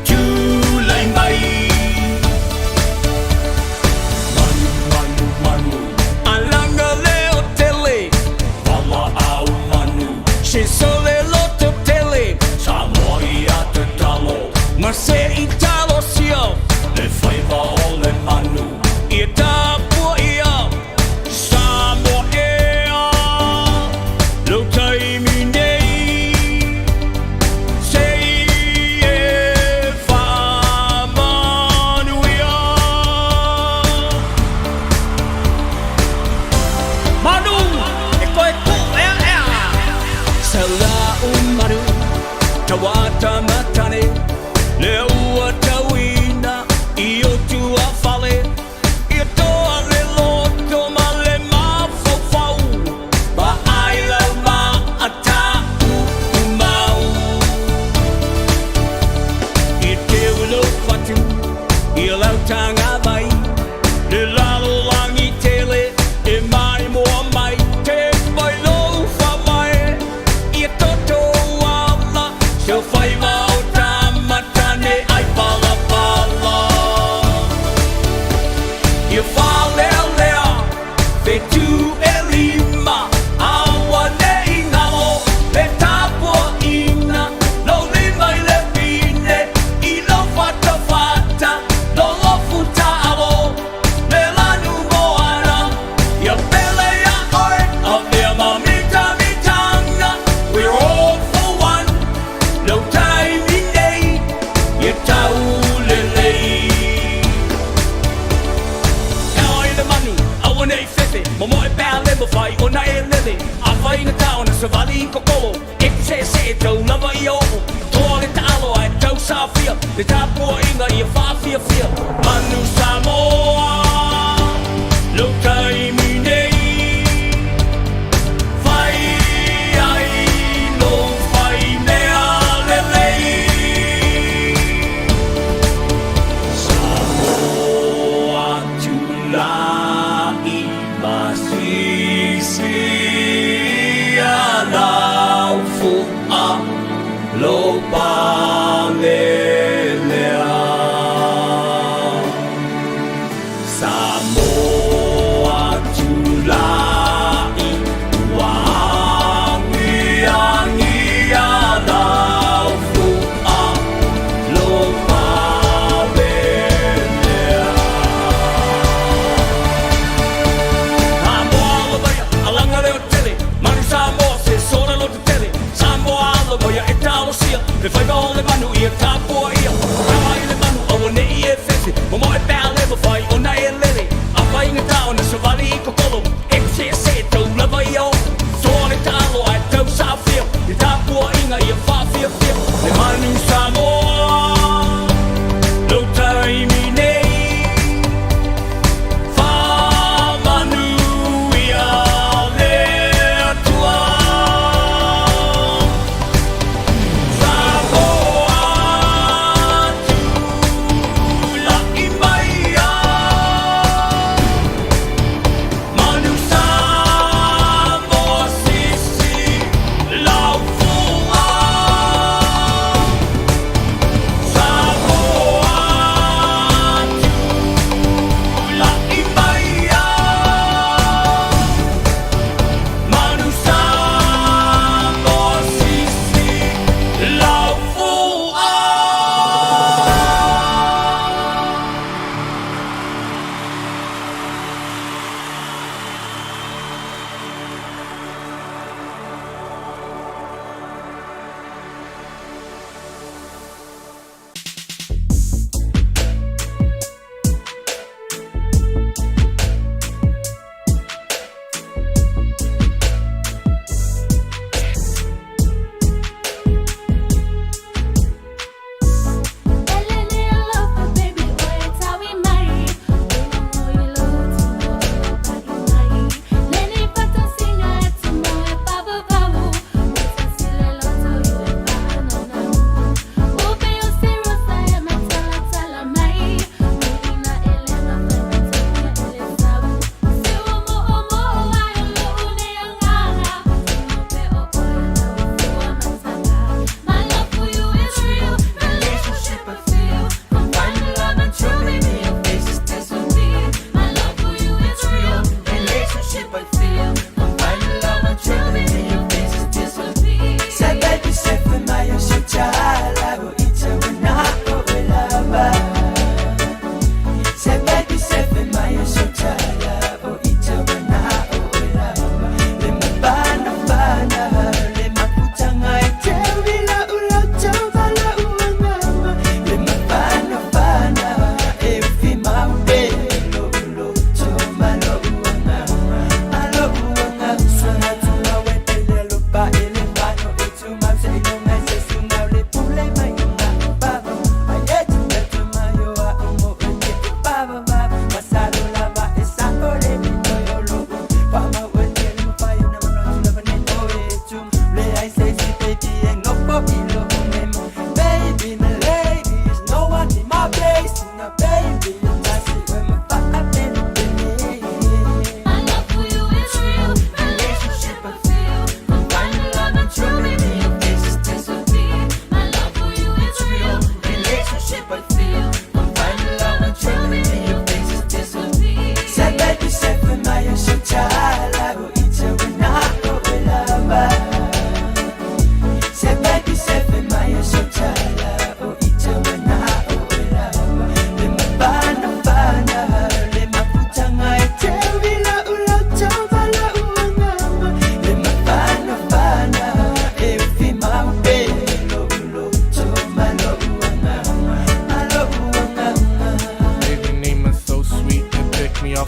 tūlai mai. Manu, manu, manu, alanga leo tele, wala au manu, se sole loto tele, Samoa ia te talo, ma se i talo sia, le whaiva o le manu, ia tāpua ia, Samoa ea, lo taimi nei, se e whamanu ia. Manu, e koe ku ea ea, se la umaru, tawata matane, le ua tauina, i o tua whale, i toa le loto ma le mawhawhau, ma ai lau ma a tā umau. I te ulo whatu, i lau tanga mai, le lalo langi tele, e mai moa mai, te pai lou whamai, i toto ala, se whai mau tamatane ai pala pala. I whalea lea, te tu e lima, awa ne ingalo, le tapua ina, lo lima i le pine, i lo fata fata, lo lofu ta'alo, le lanu moana, ia pele ia oi, a mea mamita mitanga, we're all for one, lo taimi nei, ia tau lelei. Ai le manu, awa nei fefe, momo e pēa le mawhai, o na e lele, a whai na tau na sa wali i kokolo, e te se e tau lava i opo, toa le ta'alo ai tau sa fia, le tāpua inga i a whawhia fia, manu Samoa, lo taimi nei, whai ai no whai mea lelei. Samoa tulai masisi alau fu'a lo palelea. Samoa tulai wangi-angi alau fu'a lo palelea. Samoa alanga leo tele, manu Samoa se sora lo te tele, Samoa alama Oia e talo sia, le fai bao le manu ia tāpua ia Rawai le manu awa ne i e fesi Momo e pēa le mawhai o na e lere A whai ngā tau na savali i kokolo E kuse e se tau lava i au Soa le talo ai tau sa whia I tāpua inga ia whawhia whia Le manu Samoa Lo taimi nei Whamanu ia le atua Samoa tu la imaia Manu Samoa sisi lau fua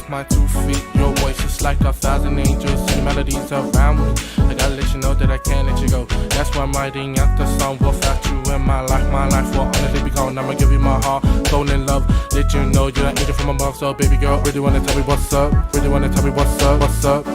my 2 feet. Your voice is like 1,000 angels. See melodies around me. I gotta let you know that I can't let you go. That's why I'm writing out the song. Without you in my life will honestly be gone. I'ma give you my heart, soul and love. Let you know you're an angel from above. So baby girl, really wanna tell me what's up? Really wanna tell me what's up? What's up?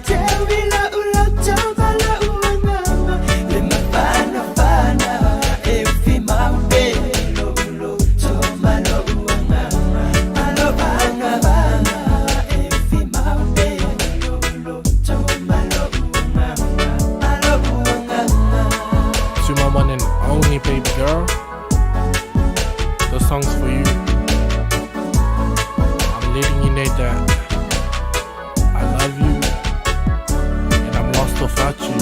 Tell Only, baby girl. The song's for you. I'm letting you know that I love you and I'm lost without you.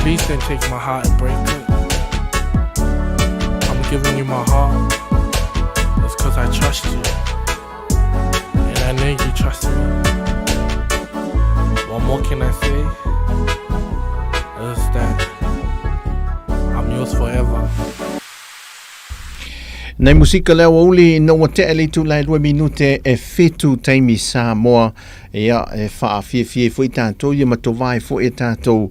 Please don't take my heart and break it. I'm giving you my heart. It's cause I trust you. And I know you trust me. What more can I say? Is that I'm yours forever. Nei musika leo uli no wa te ele tu lai 2 minute e fitu taimi Samoa ia e wha fie fo i tātou ia matovai fo i tātou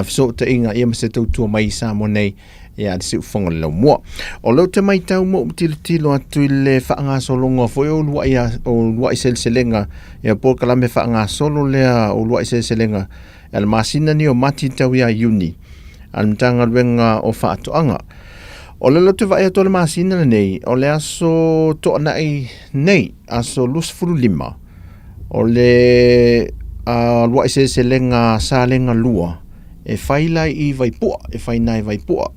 so te inga ia mase tautua mai Samoa nei ia te siu whanga lau mua. O lau te mai tau mo tilo atu i le whaanga solonga fo i o lua i selselenga ia po kalame whaanga solo lea o lua i selselenga ia le masina ni o mati tau ia uni al mtanga ruenga o whaatoanga. O le lotu vai ato le masina nei, o le aso to anai nei, aso lusfuru lima. O le lua i se lenga sa lenga lua, e whailai i vaipua, e whainai vaipua.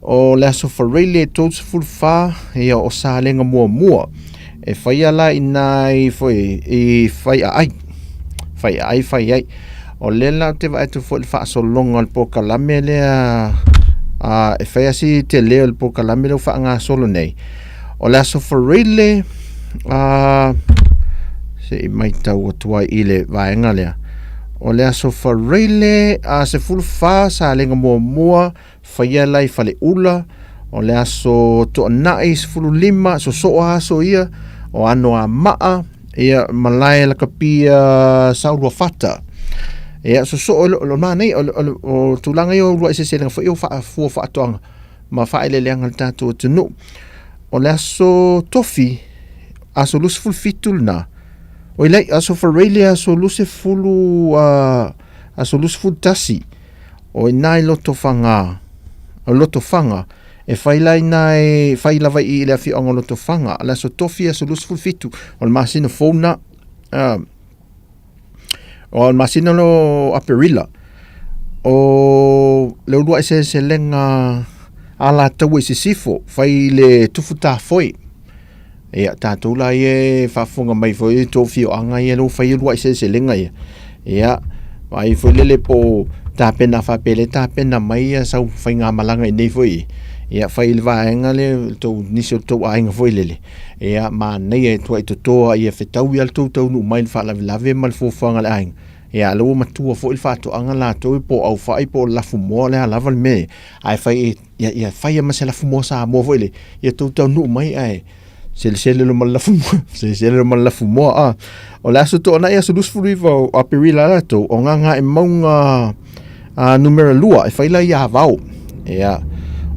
O le aso whareile tōs fulfa, e o sa lenga mua, e whaiala i nai foi, e whaiai. O le la te vai ato foi le whaaso longa le poka lame lea, e whai asi te leo le po kalame lau whaanga solo nei. O le aso whareile, se i mai tau o tuai i le vaenga lea. O le aso whareile, se fulu wha sa lenga mua, whai alai whale ula. O le aso toa nai se fulu lima, so aso ia, o ano a maa, ia malai la kapia saurua fata. Ia so lo manei o tulanga yo lua se selenga fo yo fa atoanga ma fa ele lenga tatu tunu o le aso tofi aso lus ful fitulna o ile aso farelia aso lus fulu aso lus ful tasi o nai loto fanga e faila nai faila vai ile fi ongo loto fanga la aso tofi aso lus ful fitu o masina fona o masina lo aperila o le lua se lenga ala tau se sifo fai le tufuta foi e tātou la e whafunga mai foi tō fio anga e lo fai lua se lenga ia vai foi lele po tāpena whapele tāpena mai e sau fai ngā malanga i nei foi ia fai le vaenga le tō nisio tō ainga foi lele ia ma nei e tua i totoa ia whetau i al tō nu mai le whalavelave mal fōwhanga le ainga ia lo matua fo il fato anga la to po au fai po la fumo le lava me ai fai ia fai ma se la fumo sa mo vo ile ia to nu mai ai se lo mal la fumo se lo mal la fumo o la so to na ia so dus furi vo a perila la to o nga e maunga numero lua e fai la ia vau ia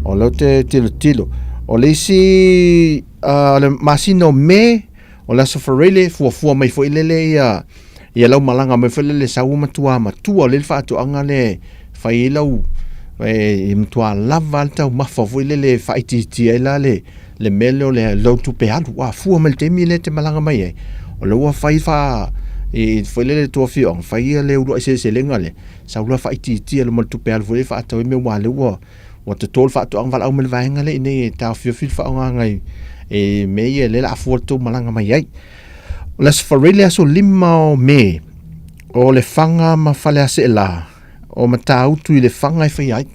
o lo te tilo o le si le masino me o la so farele fu mai fo ile le ia lau malanga mai fele le sau matua le whaatu anga le whai lau e mtua lava tau mafa fo le whaiti ai la le mele o le lau tupe alu fua mal temi le te malanga mai e o lau whai wha e fele le tua fio whai le uru se lenga le sau la whaiti le mal tupe alu fo le whaatau e me wale o te tol whaatu anga wala au me vaenga le ine tau fio fil whaonga ngai e me e le la fua tau malanga mai ai las farele aso lima o me o le fanga ma fale ase la o mata utu i le fanga i fai ai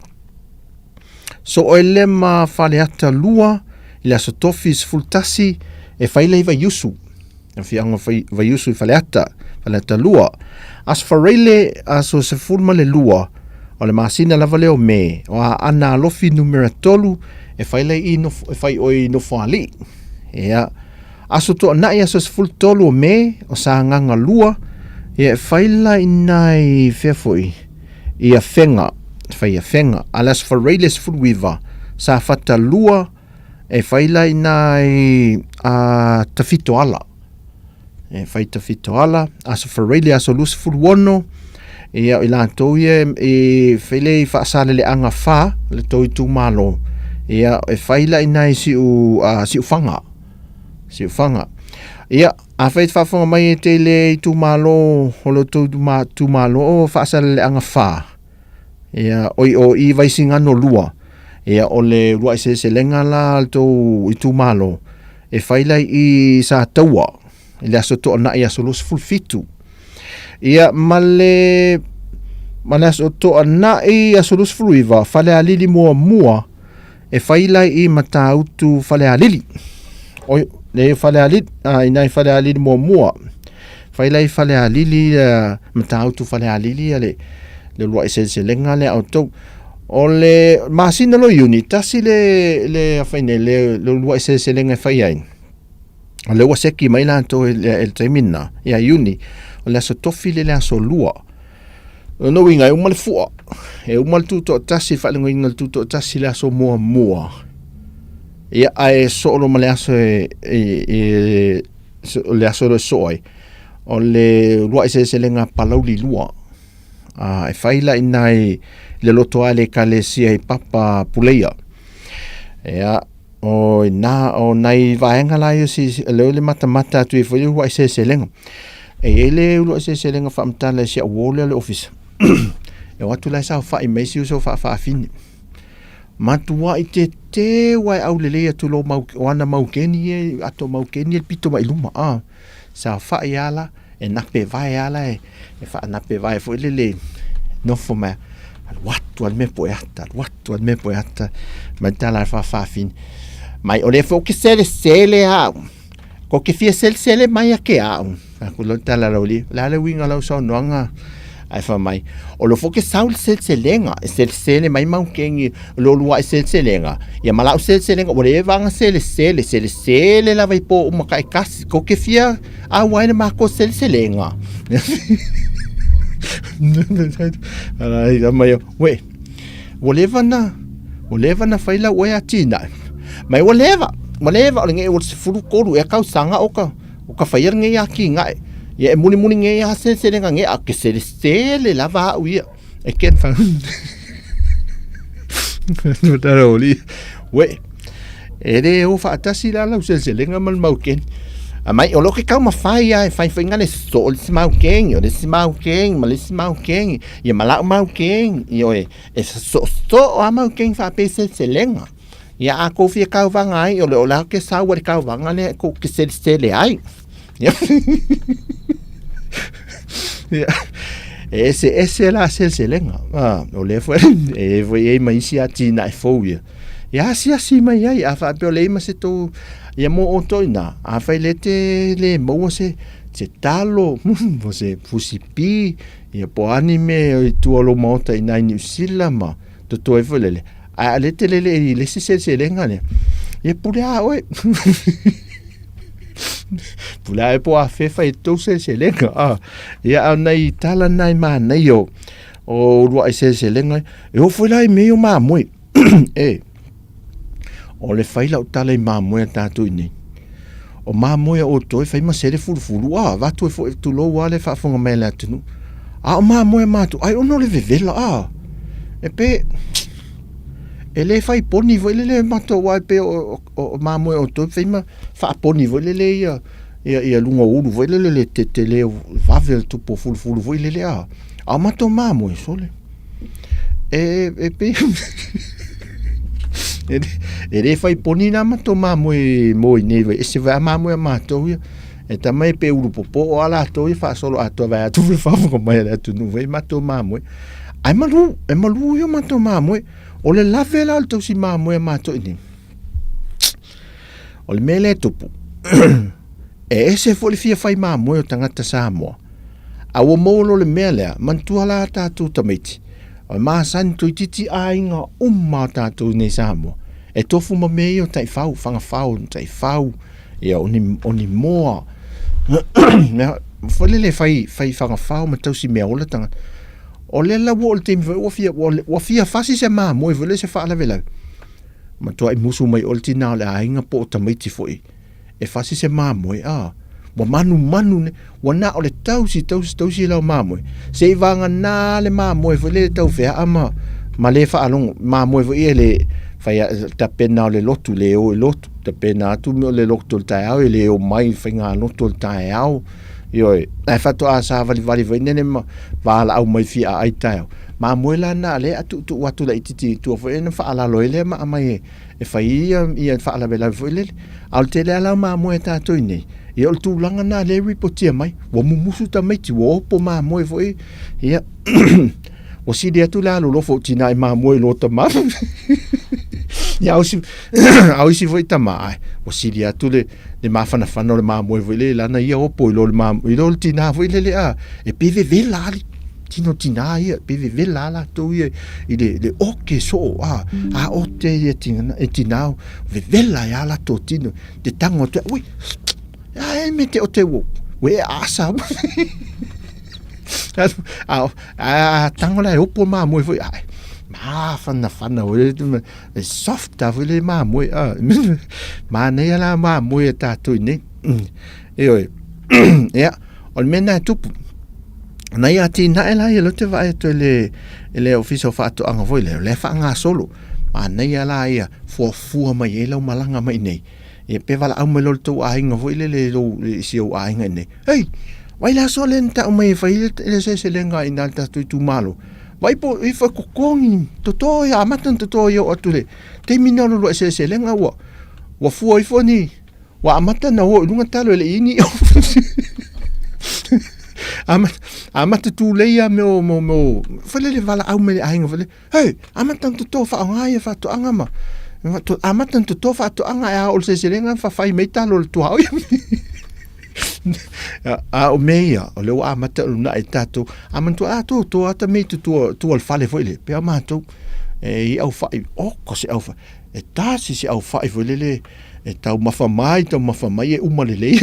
so o ele ma fale ata lua i le aso tofis fultasi e fai le vai yusu e fianga vai yusu i fale ata lua as farele aso se fulma le lua o le masina lava leo me o ana alofi numera tolu e fai le e fai oi no fali ia aso to na ia so full tolu me o sa nganga lua e faila inai fefoi ia fenga alas for railers full weaver sa fata lua e faila inai tafito ala e fai tafito ala aso for railers aso lus full wono ia ila to e fele fa sale le anga fa le to tu malo ia e faila inai si u fanga ia a fai whafonga mai e te le tu malo holo tu malo o whaasara le anga wha Ia o I vaisingano lua. Ia o le rua se lenga la to I tu malo. E whailai I sa taua. I le aso toa na I aso los fulfitu. Ia male aso toa na I aso los fuluiva. Whale alili mua. E whailai I mata utu whale alili. O le whale alili. Inai whale alili mua. Whailai whale alili. Mata utu whale alili. Le rua se lenga le auto. O le masina lo uni tasi le afaine le rua se lenga whaiain. O le waseki mai lanto el termina ia uni. O le aso tofi le aso lua. O no winga umal fua. E umal tuto tasi whalingo ingal tuto tasi le aso mua. Ia ai solo ma le aso le aso le soai. O le rua se lenga palauli lua. E whaila inai le loto ale ka le sia I papa puleia. Ea, o nai vaenga la yo si leo le mata tu I fwoi ua se lenga. E le ua se lenga whamta le sia uole le office. E watu lai sao wha I meisi uso wha fini. Matua I te wai au le lea tu lo wana maukeni e ato maukeni e pito mai luma. Sao wha I ala e nape vai ala e wha nape vai fwoi le nofo mai. Watu al me poeata. Mai tala fa fin. Mai ole fo ke sele a. Ko ke fia sele mai a ke a. Ko lo tala roli. La le winga lo so noanga. Ai fa mai. O lo fo ke saul selenga. Sele mai mau kengi lo lua selenga. Ia malau selenga o le vanga sele la vai po uma kai kas. Ko ke fia a waina ma ko selenga. We woleva na faila we atina mai woleva o nge o fulu koru e kau sanga o ka fair nge ya ki ngai ye muni nge ya se nge a ke se lava uia e ken fa no taroli we ere o fa tasi la se lenga mal mau ken mai o lo ke kau mafai ai fai ngale so le mau keng o le mau keng ma le mau keng ia mala mau keng io e so a mau keng fa pe se lenga ia a ko fi kau vanga ai o le ola ke sa wa kau vanga le ko ke se le ai ia ese la se lenga o le foi e mai si atina e foi ia si mai ai a fa pe le ma se to ia mo o toina a failete le mo se talo você fusipi ia po anime o tu lo monta ina New Zealand ma to foi lele a lete le se lenga ne ia pula oi pula e po a fefa e to se lenga ia nei tala nai ma nei o ro se lenga eu foi lá e meio ma moi o le faila o tala I mamoe tātou nei. O mamoe o toi fai masere fulu. Vatu e tu lo wale whaafonga mai la tunu. O mamoe matu. Ai ono le vevela. E pe e le fai poni vo le mato wa pe o mamoe o toi fai ma fa poni vo le ia lunga ulu vo le te le vavel tu po fulu vo le a mato mamoe sole. E pe e fai poni na mato mamoe moi nei e se va mamoe mato e tamai pe ulu popo ala to fa solo ato va tu fa ko mai la tu no vai mato mamoe ai malu yo mato mamoe o le lavela alto si mamoe mato ni o le mele tupu e se fo le fia fai mamoe o tangata Samoa a o molo le mele mantuala ta tu tamiti o ma santo titi ainga tatu nei Samoa e tofu ma mei o tai fau fanga fau tai fau e oni moa fole le fai fanga fau ma tausi mea ola tanga o le la wo te o fia fasi se ma mo vole se fa la vela ma to ai musu mai oltina le ainga po tamaiti foi e fasi se ma mo wa manu ne wa na o le tausi la ma mo se vanga na le ma mo vole tau fe ama ma le fa along ma mo e le fai ta pena le lotu le o lotu ta pena tu le lotu ta au le o mai finga lotu ta au Ioi, ai whatoa sa vali vai nene ma wala au mai fia ai tau. Ma moela na le atu tu watu la ititi tu fo ena whaala loile ma mai e whai ia whaala bela foile. Au te le ala ma moe tātou nei. Ia ol tūlanga na le ripotia mai. Wa mumusu ta mai ti wa opo ma moe foi. Ia o sidi atu la lo fo tina ma moe lo ta ma. Ia au si foi ta mai. O sidi atu le mafana le ma moe foi le lana ia opo lo ma lo tina foi le a e pve lali. Tino tina ia pve lala to ia i le oke so a o te ia tina ve vela ia la to tino te tango te ui ai me te o te wo we asa a tango la opo ma mo foi ai ma fana we soft a le ma mo ma ne la ma mo ta to ne e oi ia on mena tupu na ia tina ela ia lo te vai to le office of ato anga foi le fa nga solo ma na ia la ia fu mai ela malanga mai nei e pe vala au melo to a inga foi le si o a inga nei hey vai la so lenta o mai fai le se lenga ina ta tu malo vai po i fa kokongi to ya matan to yo atule te minalo lo se lenga wa fu i foni wa amata na ho lunga talo le ini amata tu leia mo fale le vala au me ainga fale hey amata to fa ngai fa to angama to amata to fa to anga ya ol se lenga fa fai me talo to au a o meia o le amata na etato amantu a to ata me to al fale foi pe amato e au fa o ko se au fa e ta si au fa foi le e tau mafamai e umalele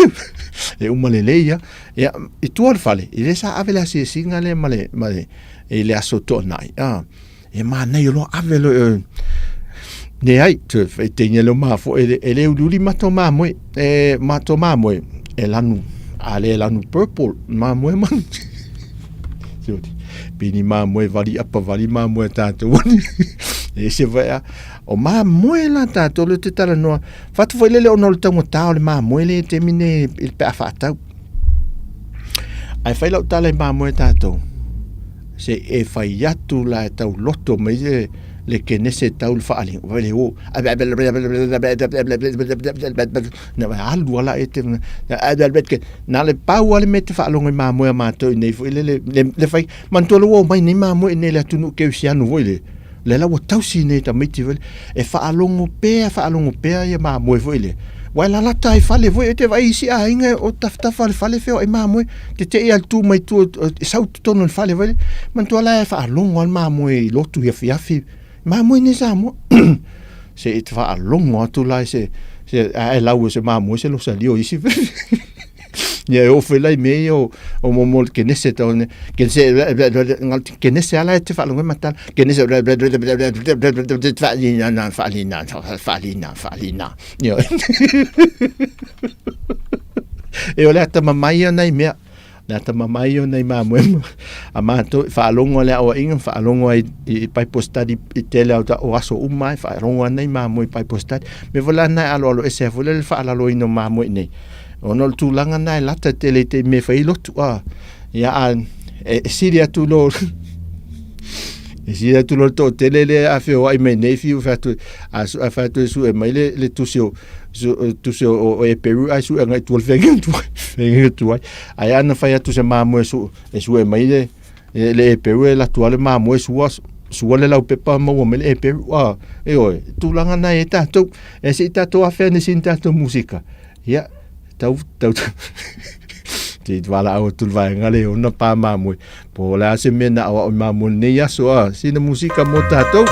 e umalele ia e tuar fale e le sa avela se singa le male e le aso to nai e ma nei lo avelo ne ai te te lo ma fo e le ululi mato ma mo e lanu ale lanu purple ma mo man bini ma mo vali apa vali ma mo tato e se vai o ma moela ta to le tala no fatu foi le ono le tango ta le ma moele termine il pe afata ai fai la tala ma mo ta to se e fai yatu la ta lotto me le che ne se ta ul fali vale o na va al wala e albet ke na le pa wala mette fa longo ma mo ma to nei foi le fai man to lo mai ni ma mo ne la tunu ke sianu voile le la tau sine ta miti vele e fa alongo pe ia ma mo voile wa la tai fale voi te vai si a inga o tafta fale feo e ma mo te ia tu mai tu sau tu non fale vele man to la fa alongo al ma mo i lotu ia fiafi ma mo ne sa mo se it fa alongo tu la se ai la se ma mo se lo salio isi ya o fe lai me o mo que nesse tone que se que nesse ala te fa longa matar que nesse falina yo e olha ta mamai nei me na ta mamai nei ma mo amato fa longa le o inga fa longa i pai postadi i tele o aso umai fa longa nei ma mo pai postadi me vola na alo ese vola fa la lo ino ma mo nei ono tu langa nai lata tele te me fai lotu ya an siria tu lo to tele le afio ai me nei fiu fatu fatu su e mai le tu sio o e peru ai su ngai tu fengen tu ai ana fai tu se mamo su e mai le peru la tu ale mamo su le la pepa mo me le peru e oi tu langa nai ta tu e si ta to afa ne sin ta to musica ya tau te wala au tu vai ngale ona pa mamoi po la se mena o mamoi ne ya so sina musika mo tato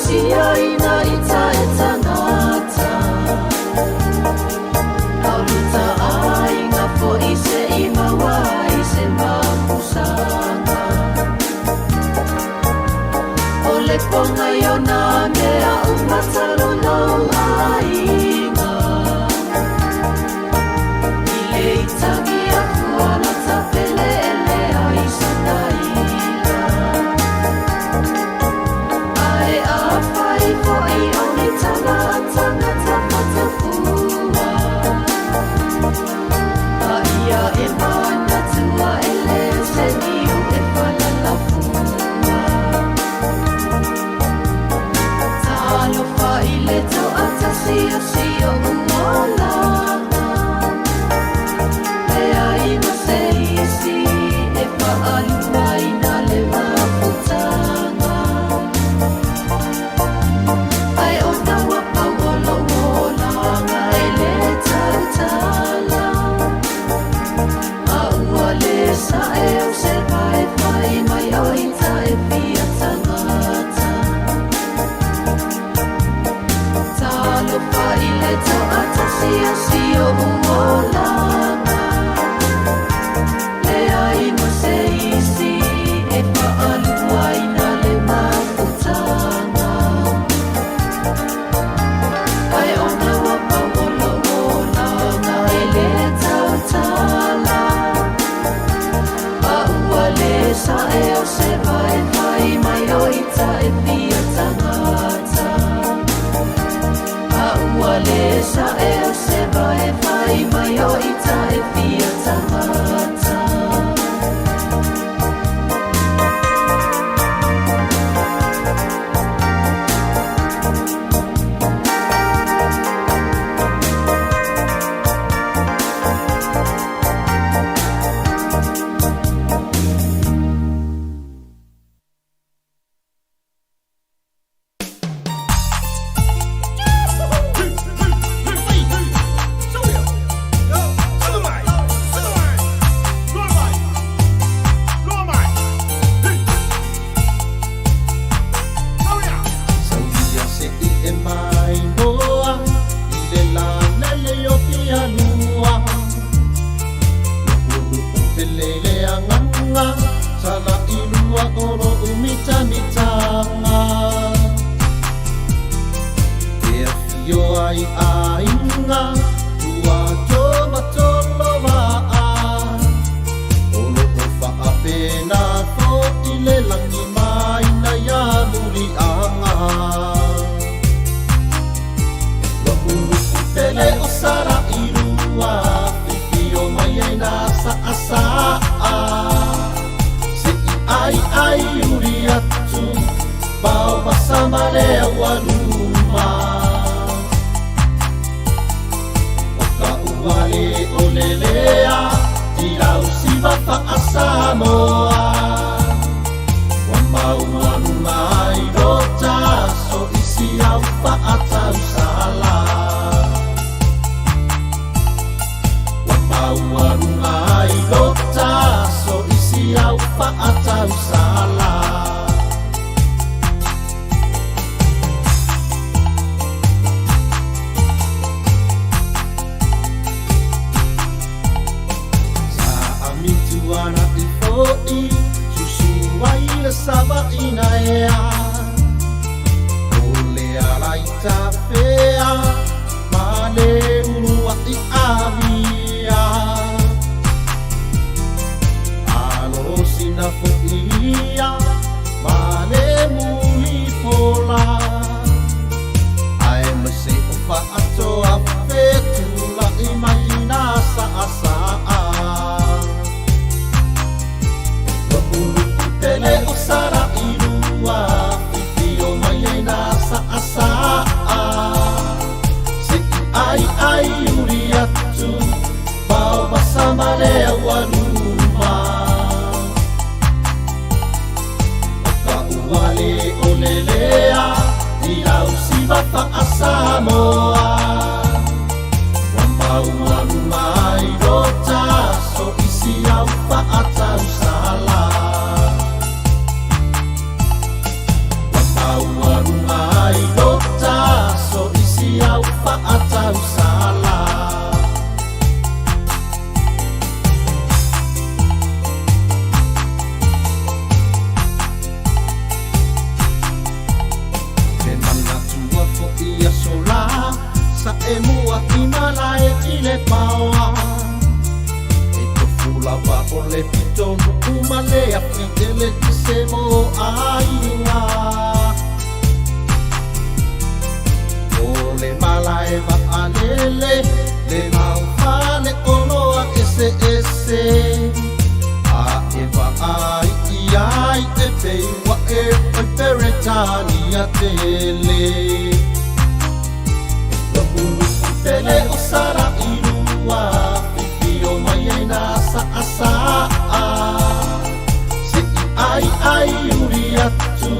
siaina ita etanata Auluta ainga po ise imawa ise mapusanga Ole ponga yona mea umataro lau ainga Ile itangi aku ala tapele ele aisa naila Ai apai po ai oni tanga tanga tanga fua Aia e mana tua ele se niu e palala fua Talo fa ile to ata sio sio uolanga Pea ima se isi e pa aluai na le maputanga Ai o tawa pa wolo wolanga e le tautala A ua le sa e o se vai vai mai o ita e pia tangata Talo pa ile to ata sio sio uolanga Pea ima se isi e pa aluai na le maputanga Ai ona wapa wolo wolanga e le tautala A ua le sa e o se vai vai mai o ita e pia tangata A ua le sa e o se vai vai mai o ita e pia tangata Sandia se I e mai noa I le lana le o pia lua Nukulu o pelele anganga Sala I lua oro umita mitanga Ea fio ai ainga Tua toma tolo waa Olo o faa pena to I le langi mai na ya muri anga Tele o sara I lua Fifio mai ai na sa asaa Se I ai uri atu Pau basama lea waluma Oka uwale o lelea I lau siva fa Samoa Wamau anu mai rota So isi au fa atau sala Wamau mai rota So isi au fa atau sala Sa amintuana I fo'i Susu wai le saba ina ea Ole ala I ta fea Mane urua I avia Alo sina fo'ia Mane muli fola Ai mase o fa atoa fetula I mai nasa asaa Tele o sara I lua Fifio mai ai nasa asaa Se ai uri atu Pau basama lea waluma Oka uwale o lelea I lau siva fa Samoa Wamau anu mai rota So isi au fa atau sala Wamau anu mai tonu umale afi ele tisemo ainga ole malaeva alele le maufale oloa ese a eva ai iai e peiwa e peretani a tele tele osara irua fifio maina sa asa se ai uriatu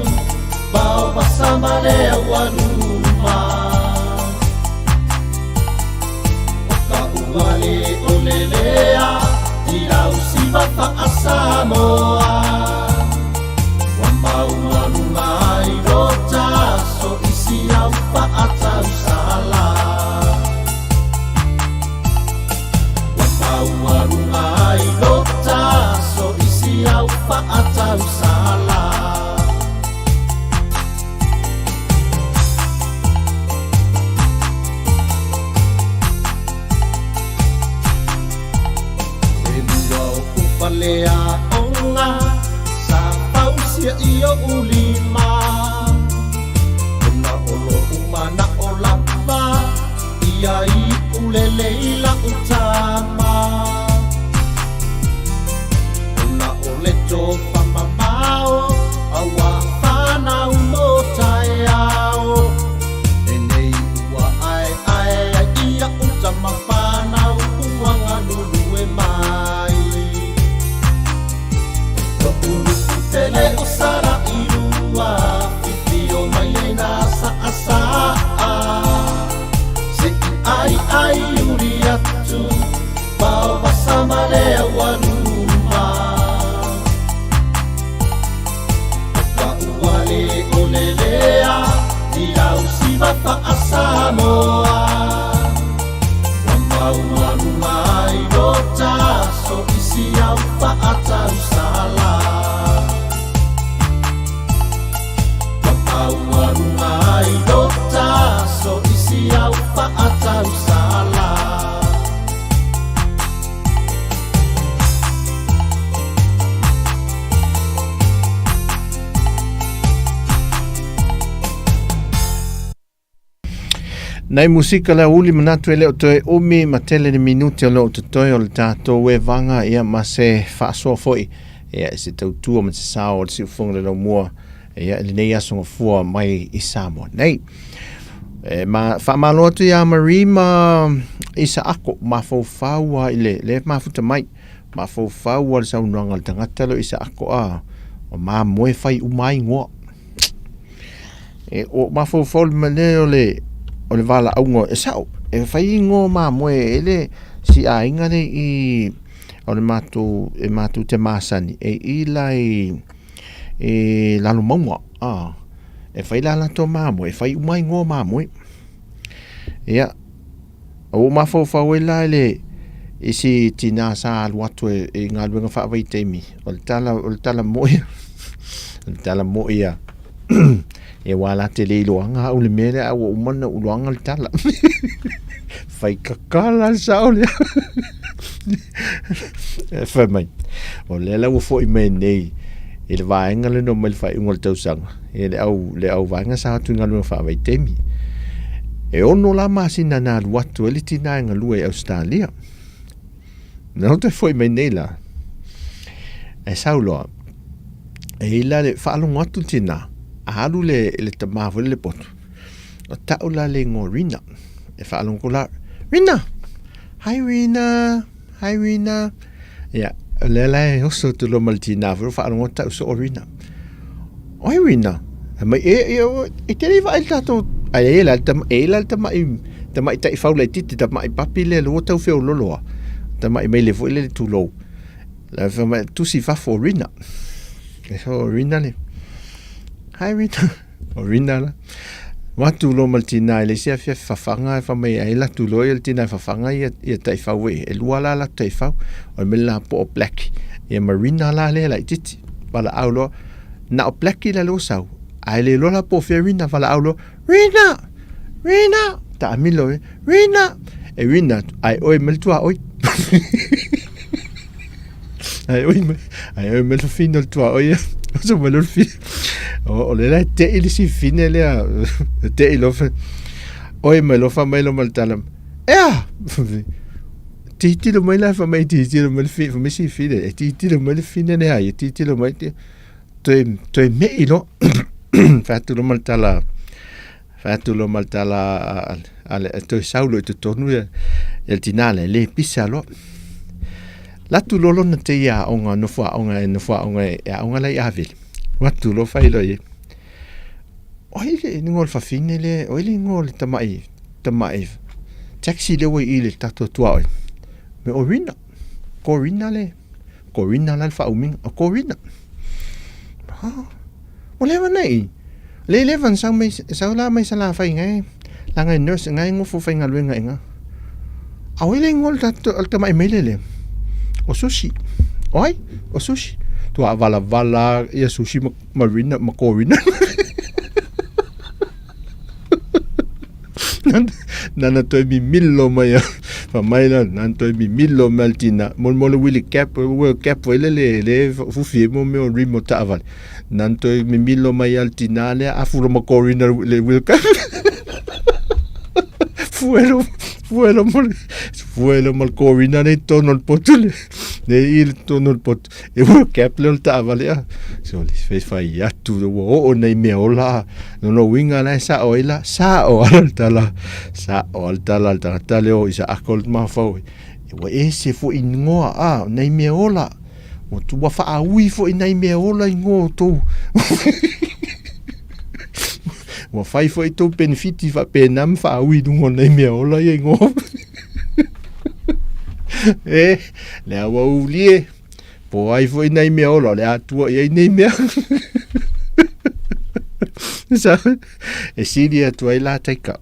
bao basamale wanuma oka uale olelea ila usiba fa asamoa wambau wanuma irota so isi au fa atasala Warungai lota so isi au fa atau sala Elua o falea onga sa pausia iyo ulima Una olo umana olapa ia I uleleila utama Una ole tofa mamao awa fana umotai ao Enei ua ai ia utama fana uanga nulue mai Ropulu tele osara irua fifio maina sa asa ai uriatu bao basamale wanuma Oka uale olelea ila usiba fa asamoa Wambau wanuma irota so isi au fa atarusala Wambau wanuma irota so isi au fa atarusala Nei musika la uli manatu ele o toe umi matele ni minuti o lo o toi o le tātou e vanga ia ma se whaasoa foi ia se tautua ma se sao o le si ufunga le lo mua ia le nei asonga fua mai I Samoa nei ma whaamaloa tu ia Marie ma isa ako ma fau le mafuta mai ma fau le saunuanga le tangata lo isa ako o ma moe fai umai ngoa o ma fau le maneo o le vala aungo e sao e fai ngo ma moe ele si a inga ne I o le matu te masani I lai lalo maunga e fai la to ma moe e fai umai ngo ma moe ia o ma fau e la le isi tina sa al watu e ngaluenga fa vai temi o le tala moe o le tala moe ia e wala te leilo anga o le mele a o mana uloanga le tala fai kakala sao le fai mai o le la o foi me nei e le vaenga le no mai fai ungol tausanga e le au vaenga sa tu ngalu fa vai temi e ono la masina na watu ele tina nga lue Australia no te foi me nei la e saulo e la le fa lo ngatu tina alu le tamafu le potu o taula le ngorina e whaalong ko la Rina hi Rina ia le lai oso tu lo maltina fu whaalong o tau so Rina oi Rina mai e te riva il tato ai la tama tai faula titi tama papi le lo tau feo loloa tama mai le foi le tu lo la fa tu si fa for Rina e so Rina le Hi Rina. O Rina la. Watu lo maltina ele sia fia fafanga fa mai ai la tu lo ele tina fafanga ia tai fa we. E lua la tai fa. O me la po black. Ia marina la le la titi. Wala aulo na o black la lo sau. Ai le lo la po fia Rina wala aulo. Rina. Ta amilo Rina. E Rina ai oi meltua oi. ai me lo fino tua oia so me lo fi o le la te ili si fine le te lo fa oi me lo fa me lo maltalam ti lo mai la fa mai ti lo me fi fa me si fine ti lo me fine ne ai ti lo mai to me ilo fa tu lo maltala al to saulo to tonu el tinale le pisalo la tu lolo na te ia onga no fa onga ya onga lai avil wat tu lo fa ilo ye oi le ngol fa fine le oi le ngol tamai taxi le we ile Tautua me Corina la fa uming Corina o le vanai le van sang mai sa la mai sala fa ngai la ngai nurse ngai ngo fu fa ngai lu ngai nga a le ngol tamai mai le o sushi tu vala ia sushi marina Corina nana to mi millo mai fa mai la nan to mi millo maltina mo le willy cap le fu fi mo me remote aval nan to mi millo mai altina le afu mo Corina le will cap fuelo mal Corina ne tono el potule ne il tono el pot e wo cap le tavale so le fa ya tu o nei me ola no winga la sa o alta le o isa akol ma fo e wo ese fo ingoa nei me ola o tu wa fa aui fo nei me ola ingo to wa fai foi to benefiti fa penam fa wi dungo nei me ola ye ngo le wa ulie po ai foi nei me ola le atu ye nei me sa e sidia tu ai la teka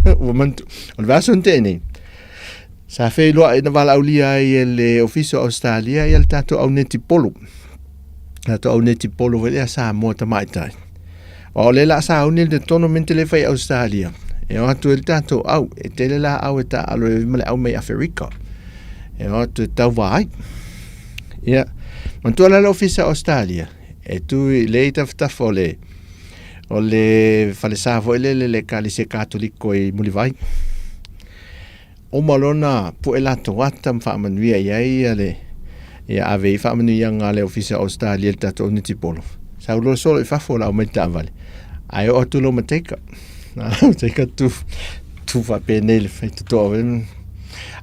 o man on va sontene sa fe lo na vala ulia le officio Australia il tato au neti polo vele sa mo mai tai o le la sa unil de tono mente le fai Australia e o tu el tato au e tele la au ta alo male au mai Africa e o tu tau vai ya man tu la office Australia e tu le ta fole o le fale sa vo le kalise cattolico e mulivai o malona pu ela to watam fa man via ale ya ave fa man yang ale office Australia el tato ni tipolo sa lo solo fa fola o meta vale ai o tu lo mateka tu fa penel feito to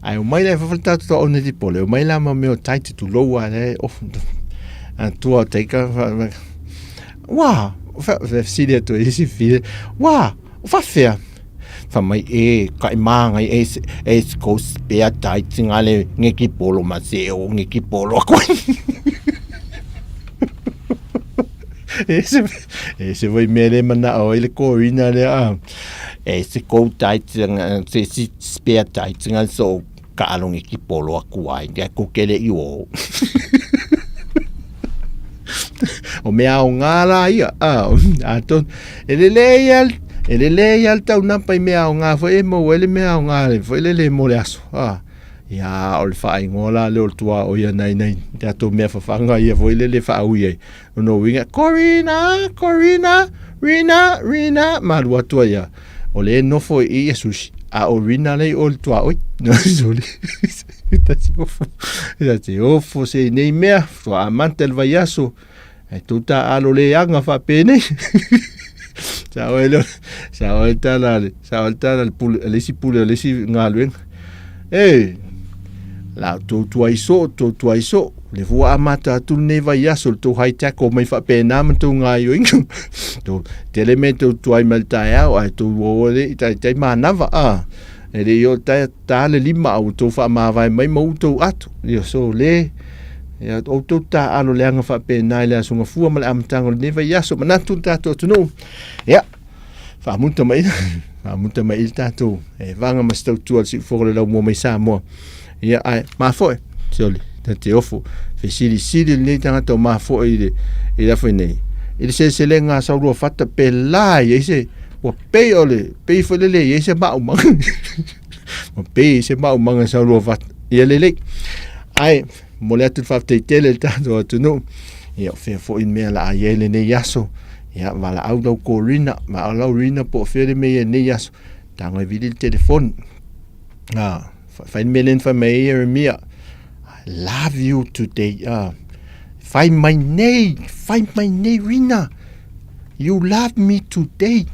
ai o mai le fa falta to o ni tipolo o mai la ma me o tight tu lo ale o tu o teka wa fa sidia to isi fi wa fa fair fa mai kai manga e ko spea tight ngale ngeki polo ma se o ngeki polo ko ese voi mere mana o ile Corina le ese ko tight se si spea tight ngal so ka along ngeki polo ku ai ga ko kele yo o me a ngala ia aton ele leal tau na pai me a nga foi mo ele me a nga foi le mo le aso ya o le fai ngola le tua o ia nai ta to me fa fanga ia foi le fa ui no winga Rina malwa tua ia o le no foi ia sushi a o Rina le o tua oi no soli ta ofo se nei me fo amante el vayaso e tuta alo le anga fa pene sa olta le si pule le si ngalwen la tu iso le fu amata tu ne vayaso tu high tech o mai fa pena man tu ngayo ing tu telemento tu ai malta ya o tu o le tai manava e le yo ta le lima o tu fa ma vai mai mo tu atu yo so le ya o tu ta alo le anga fa pena le asunga fu mal am tango ne vayaso manatu ta to no ya fa munta mai il tato e vanga ma sto tu al si fo le mo mai Samoa ya ai ma foi soli te ofo fe sili le tanga to ma foi ile foi nei ile se lenga sa ro fatta pelai e se o pe fo le e se ma o pe se ma sa ro fatta ile le ai mo le atu whafteitele tātou atunu. Ia whea fo in mea la a iele ne yaso. Ia wala au lau ko rina, ma au lau rina po where mea ne yaso. Tango e vidi telefon. Whain melen wha mea e mea. I love you today. Find my name rina. You love me today.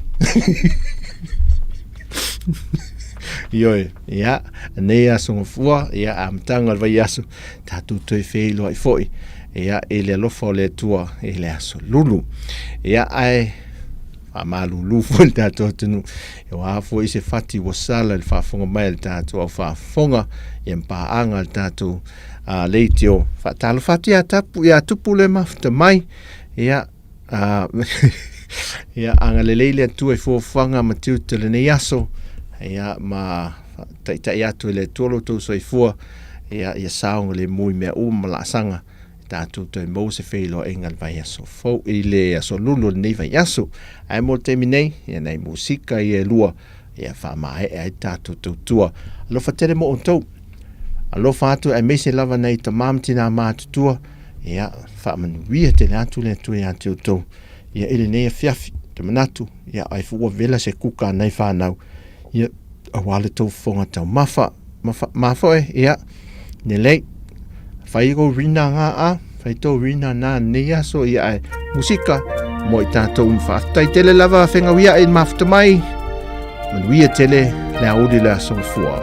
Ioi, ia, nei aso ngofua, ia amtanga vai aso, tatu toi feilo ai foi, ia ele alofa o le tua, ele aso lulu, ia ai, ma lulu foi tatu atunu, ia wafo i se fati wasala le whafonga mai le tatu au whafonga, ia mpaanga le tatu leitio, whatalo fati ia tupu le mafta mai, ia, ia anga leleile atu e fuafanga matiu tele nei aso, ia ma tai atu le tolo tu soifua ia saunga le mui mea la sanga tatu toi mo se feilo engal vai aso fo i le aso lulu nei vai aso ai mo terminei ia nei musika ia lua ia fa mai ai tatu Tautua lo fa tele mo ontou alo fa atu ai mese lava nei tamam tina ma tutua ia fa manuia te atu le tu ia Tautua ia ile nei fiafi te manatu ia ai fu vela se kuka nei fa nau ia awale tau fonga tau mafa ia nelei fai go rina nga fai tau rina na nea so ia ai musika mo i tātou mwhaftai tele lava whenga wia in mafta mai manuia tele le audi la song fua.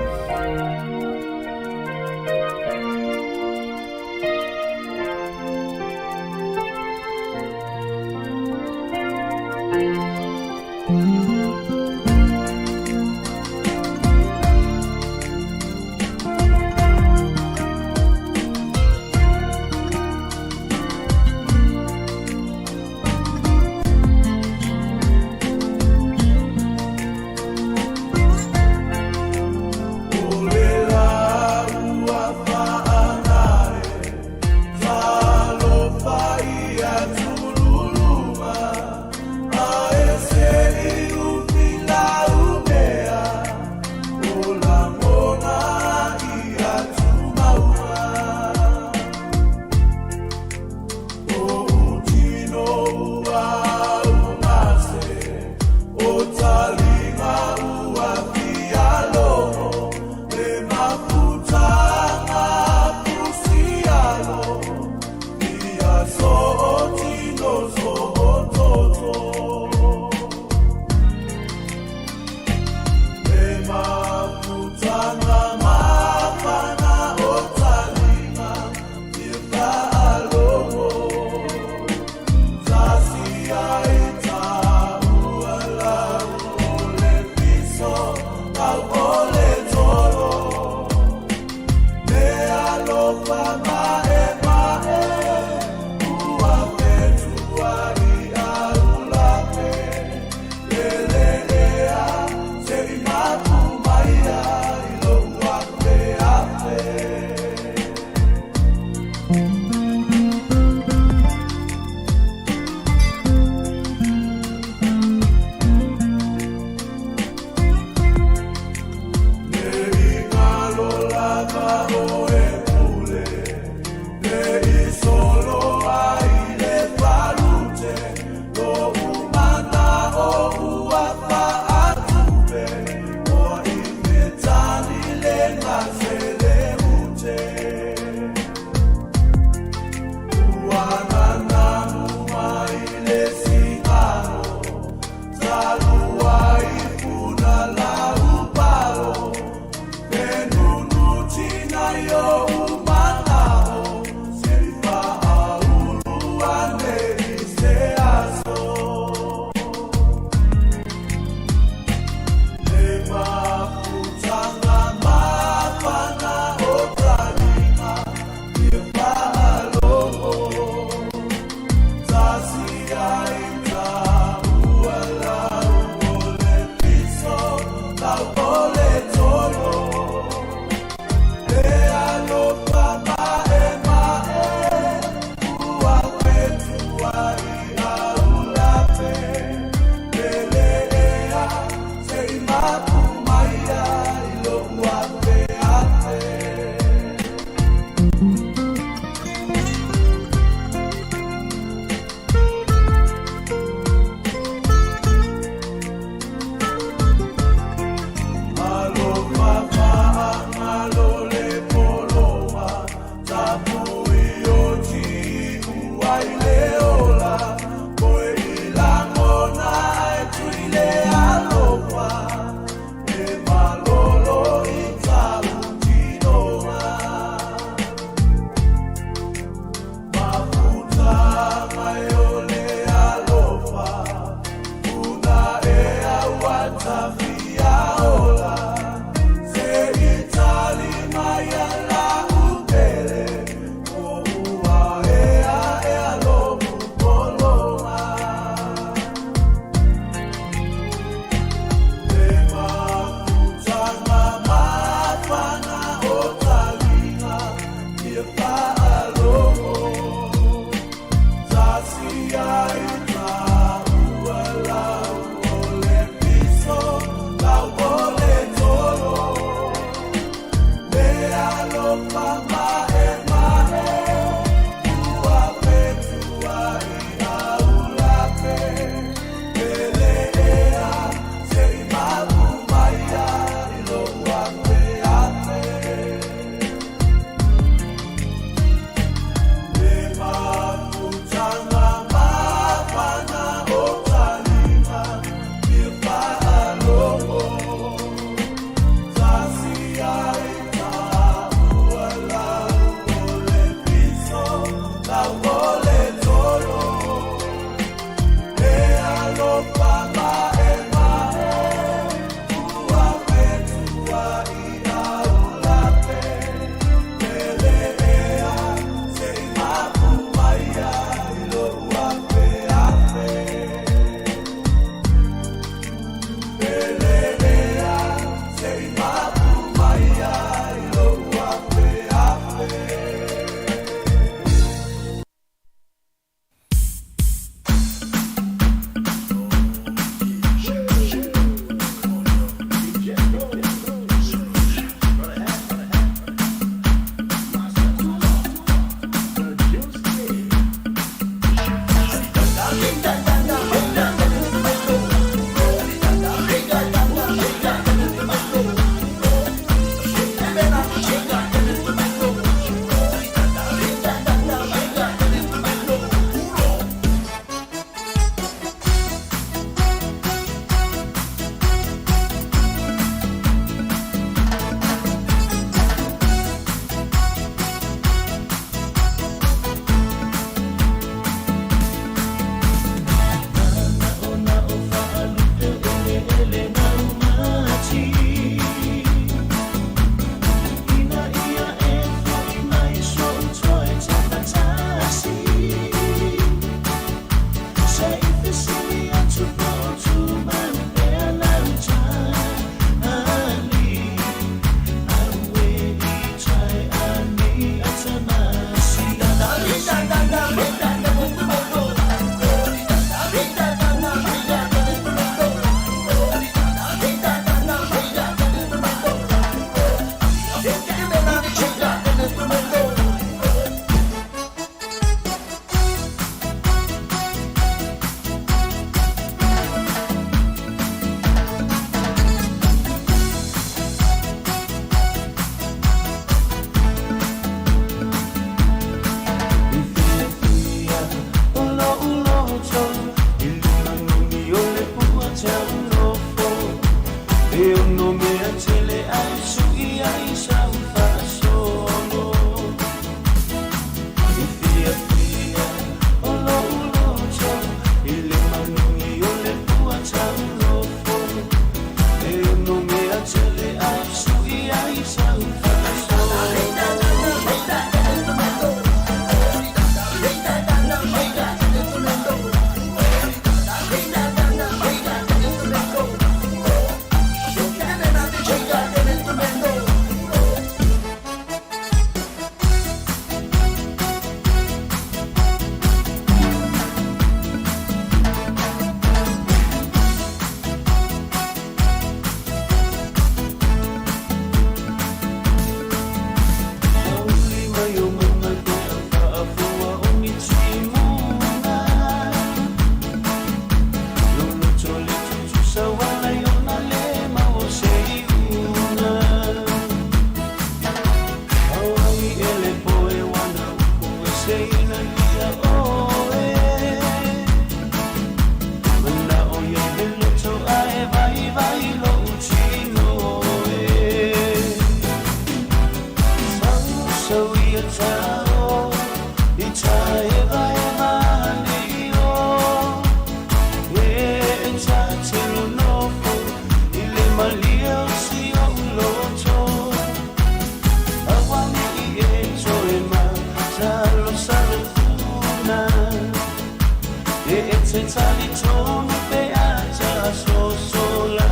Se tali tono pe aja so sola